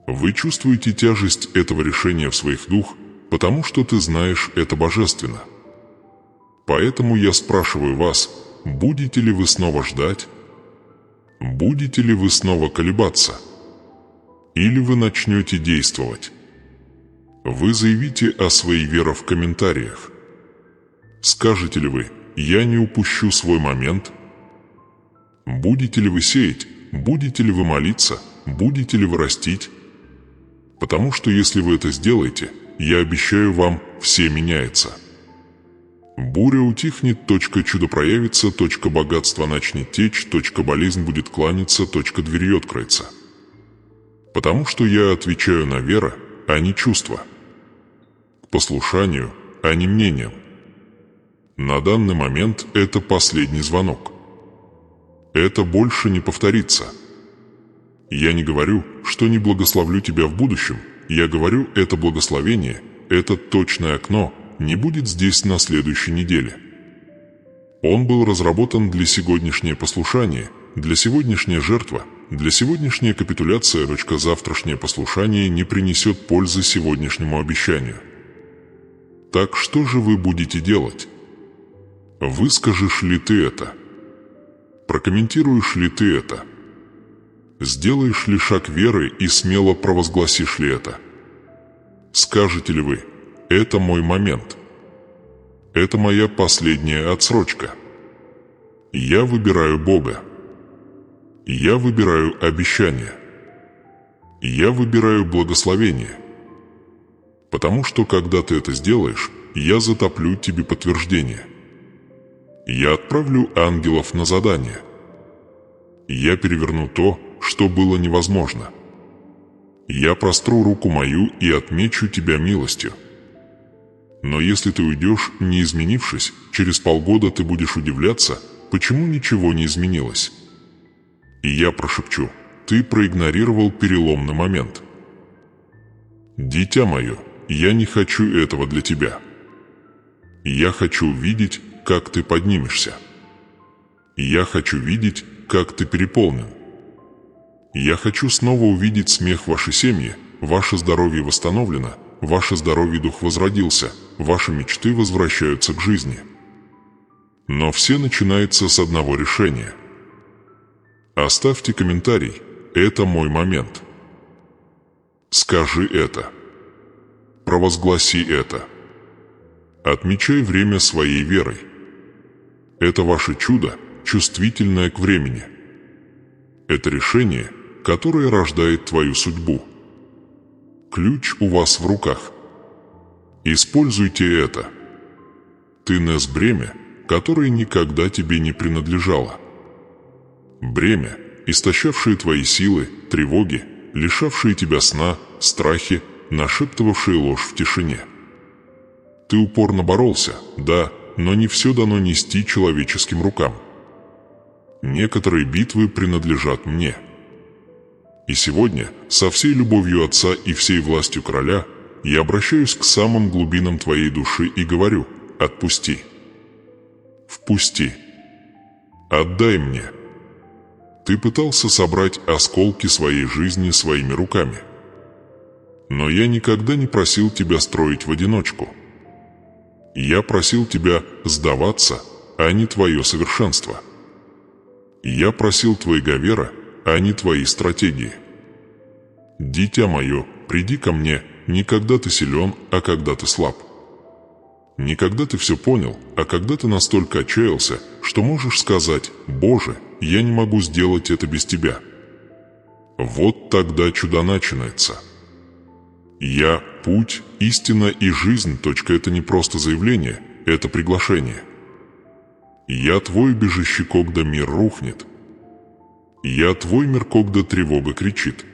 Вы чувствуете тяжесть этого решения в своих дух, потому что ты знаешь, это божественно. Поэтому я спрашиваю вас, Будете ли вы снова ждать? Будете ли вы снова колебаться? Или вы начнете действовать? Вы заявите о своей вере в комментариях. Скажете ли вы: «Я не упущу свой момент»? Будете ли вы сеять? Будете ли вы молиться? Будете ли вы растить? Потому что если вы это сделаете, я обещаю вам, все меняется. Буря утихнет, чудо проявится, богатство начнет течь, болезнь будет кланяться, дверь откроется. Потому что я отвечаю на веру, а не чувства. К послушанию, а не мнениям. На данный момент это последний звонок. Это больше не повторится. Я не говорю, что не благословлю тебя в будущем. Я говорю, это благословение, это точное окно не будет здесь на следующей неделе. Он был разработан для сегодняшнего послушания, для сегодняшней жертвы, для сегодняшней капитуляции. Завтрашнее послушание не принесет пользы сегодняшнему обещанию. Так что же вы будете делать? Выскажешь ли ты это? Прокомментируешь ли ты это? Сделаешь ли шаг веры и смело провозгласишь ли это? Скажете ли вы: «Это мой момент. Это моя последняя отсрочка. Я выбираю Бога. Я выбираю обещание. Я выбираю благословение. Потому что когда ты это сделаешь, я затоплю тебе подтверждение. Я отправлю ангелов на задание. Я переверну то, что было невозможно. Я простру руку мою и отмечу тебя милостью. Но если ты уйдешь, не изменившись, через полгода ты будешь удивляться, почему ничего не изменилось. И я прошепчу: ты проигнорировал переломный момент. Дитя мое, я не хочу этого для тебя. Я хочу увидеть, как ты поднимешься. Я хочу видеть, как ты переполнен. Я хочу снова увидеть смех в вашей семье, ваше здоровье восстановлено, ваше здоровье дух возродился, ваши мечты возвращаются к жизни. Но все начинается с одного решения. Оставьте комментарий, это мой момент. Скажи это. Провозгласи это. Отмечай время своей верой. Это ваше чудо, чувствительное к времени. Это решение, которое рождает твою судьбу. Ключ у вас в руках. Используйте это. Ты нес бремя, которое никогда тебе не принадлежало. Бремя, истощавшее твои силы, тревоги, лишавшие тебя сна, страхи, нашептывавшие ложь в тишине. Ты упорно боролся, да, но не все дано нести человеческим рукам. Некоторые битвы принадлежат мне. И сегодня, со всей любовью Отца и всей властью Короля, я обращаюсь к самым глубинам твоей души и говорю: отпусти. Впусти. Отдай мне. Ты пытался собрать осколки своей жизни своими руками. Но я никогда не просил тебя строить в одиночку. Я просил тебя сдаваться, а не твое совершенство. Я просил твоего вера, а не твои стратегии. Дитя мое, приди ко мне, не когда ты силен, а когда ты слаб. Не когда ты все понял, а когда ты настолько отчаялся, что можешь сказать: «Боже, я не могу сделать это без тебя». Вот тогда чудо начинается. Я – путь, истина и жизнь. Это не просто заявление, это приглашение. Я твой убежище, когда мир рухнет. Я твой мир, когда тревога кричит.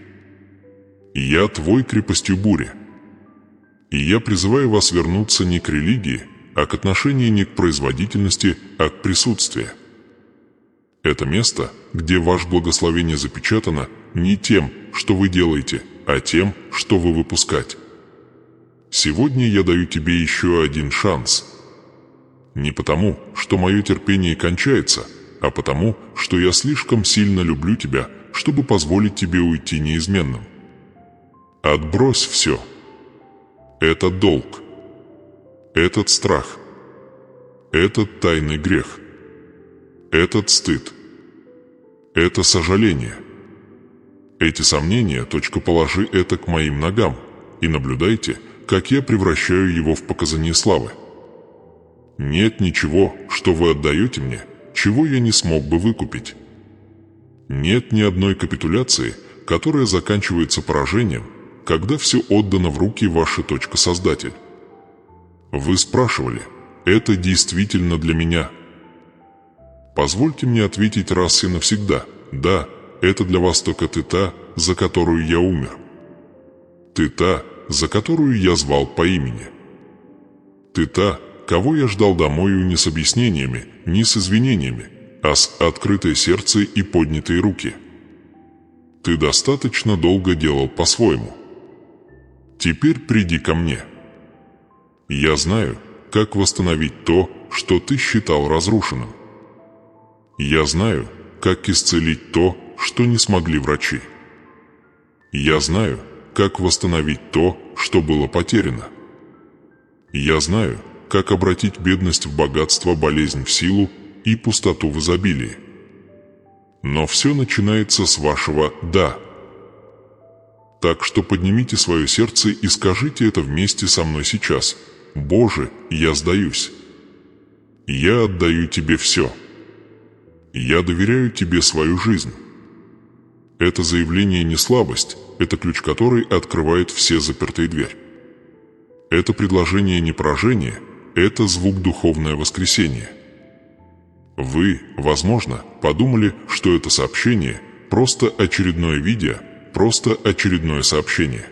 Я твой крепостью бури. И я призываю вас вернуться не к религии, а к отношению не к производительности, а к присутствию. Это место, где ваше благословение запечатано не тем, что вы делаете, а тем, что вы выпускаете. Сегодня я даю тебе еще один шанс. Не потому, что мое терпение кончается, а потому, что я слишком сильно люблю тебя, чтобы позволить тебе уйти неизменным. Отбрось все. Этот долг. Этот страх. Этот тайный грех. этот стыд, это сожаление. Эти сомнения, положи это к моим ногам, и наблюдайте, как я превращаю его в показание славы. Нет ничего, что вы отдаете мне, чего я не смог бы выкупить. Нет ни одной капитуляции, которая заканчивается поражением, когда все отдано в руки вашей Создатель. Вы спрашивали, это действительно для меня? Позвольте мне ответить раз и навсегда, да, это для вас только ты та, за которую я умер. Ты та, за которую я звал по имени. Ты та, кого я ждал домой не с объяснениями, не с извинениями, а с открытое сердце и поднятые руки. Ты достаточно долго делал по-своему. Теперь приди ко мне. Я знаю, как восстановить то, что ты считал разрушенным. Я знаю, как исцелить то, что не смогли врачи. Я знаю, как восстановить то, что было потеряно. Я знаю, как обратить бедность в богатство, болезнь в силу и пустоту в изобилии. Но все начинается с вашего «да». Так что поднимите свое сердце и скажите это вместе со мной сейчас. «Боже, я сдаюсь. Я отдаю Тебе все. Я доверяю Тебе свою жизнь». Это заявление не слабость, это ключ, который открывает все запертые двери. Это предложение не поражение, это звук духовное воскресение. Вы, возможно, подумали, что это сообщение – просто очередное видео, просто очередное сообщение.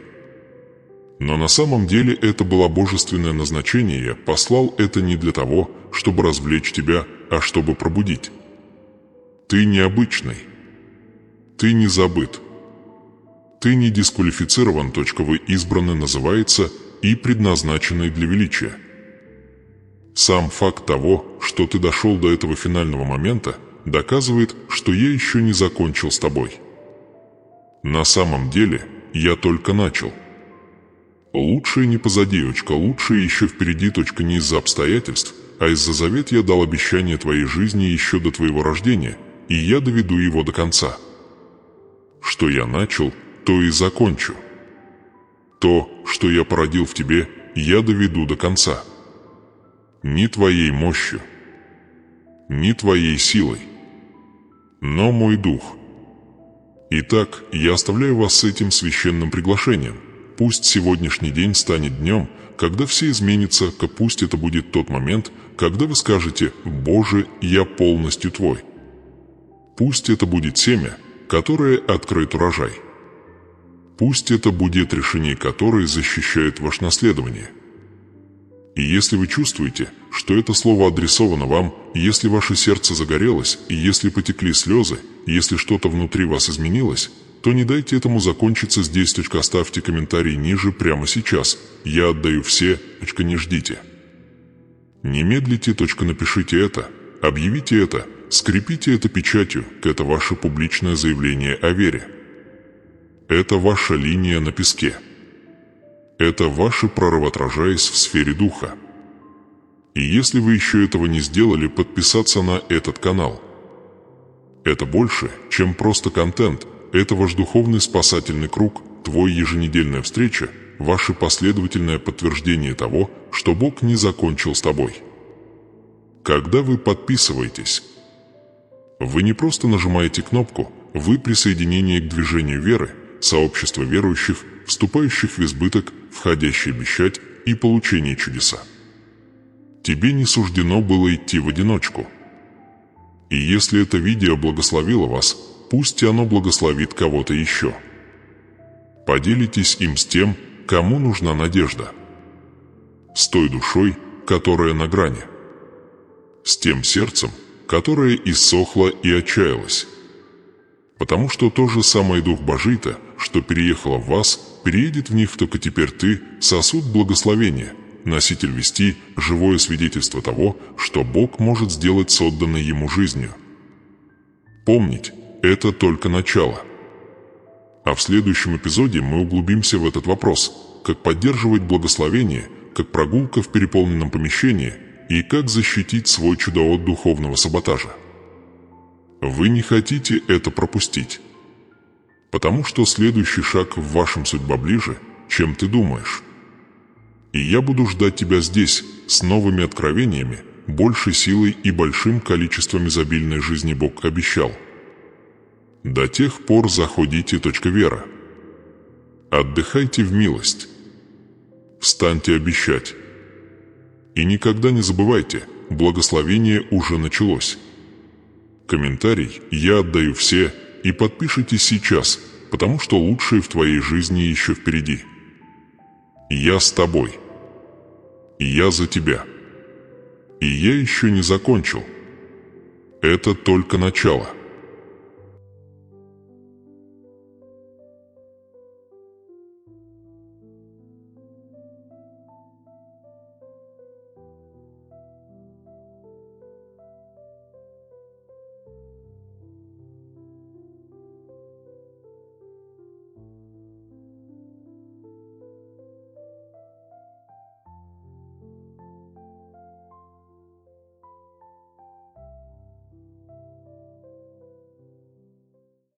Но на самом деле это было божественное назначение, я послал это не для того, чтобы развлечь тебя, а чтобы пробудить. Ты необычный. Ты не забыт. Ты не дисквалифицирован. Вы избраны называется и предназначенный для величия. Сам факт того, что ты дошел до этого финального момента, доказывает, что я еще не закончил с тобой. На самом деле, я только начал. Лучшее не позади, лучшее еще впереди, не из-за обстоятельств, а из-за завет я дал обещание твоей жизни еще до твоего рождения, и я доведу его до конца. Что я начал, то и закончу. То, что я породил в тебе, я доведу до конца. Не твоей мощью, не твоей силой, но мой дух. Итак, я оставляю вас с этим священным приглашением. Пусть сегодняшний день станет днем, когда все изменится, пусть это будет тот момент, когда вы скажете «Боже, я полностью Твой». Пусть это будет семя, которое открыт урожай. Пусть это будет решение, которое защищает ваше наследование. И если вы чувствуете, что это слово адресовано вам, если ваше сердце загорелось, и если потекли слезы, если что-то внутри вас изменилось, то не дайте этому закончиться здесь. Оставьте комментарий ниже прямо сейчас. Я отдаю все. Не ждите. Не медлите. Напишите это. Объявите это. Скрепите это печатью. Это ваше публичное заявление о вере. Это ваша линия на песке. Это ваше прорыв, отражаясь в сфере духа. И если вы еще этого не сделали, подписаться на этот канал. Это больше, чем просто контент. Это ваш духовный спасательный круг, твой еженедельная встреча, ваше последовательное подтверждение того, что Бог не закончил с тобой. Когда вы подписываетесь, вы не просто нажимаете кнопку, вы присоединение к движению веры, сообщество верующих, вступающих в избыток, входящий обещать и получение чудеса. Тебе не суждено было идти в одиночку. И если это видео благословило вас, пусть оно благословит кого-то еще. Поделитесь им с тем, кому нужна надежда. С той душой, которая на грани. С тем сердцем, которое иссохло и отчаялось. Потому что то же самое Дух Божий-то, что переехало в вас, переедет в них, только теперь ты – сосуд благословения, носитель вести, живое свидетельство того, что Бог может сделать с отданной Ему жизнью. Помнить – это только начало. А в следующем эпизоде мы углубимся в этот вопрос, как поддерживать благословение, как прогулка в переполненном помещении и как защитить свой чудо от духовного саботажа. Вы не хотите это пропустить, потому что следующий шаг в вашем судьба ближе, чем ты думаешь. И я буду ждать тебя здесь с новыми откровениями, большей силой и большим количеством изобильной жизни Бог обещал. До тех пор заходите. Вера. Отдыхайте в милость. Встаньте обещать. И никогда не забывайте, благословение уже началось. Комментарий я отдаю все, и подпишитесь сейчас, потому что лучшее в твоей жизни еще впереди. Я с тобой. И я за тебя. И я еще не закончил. Это только начало.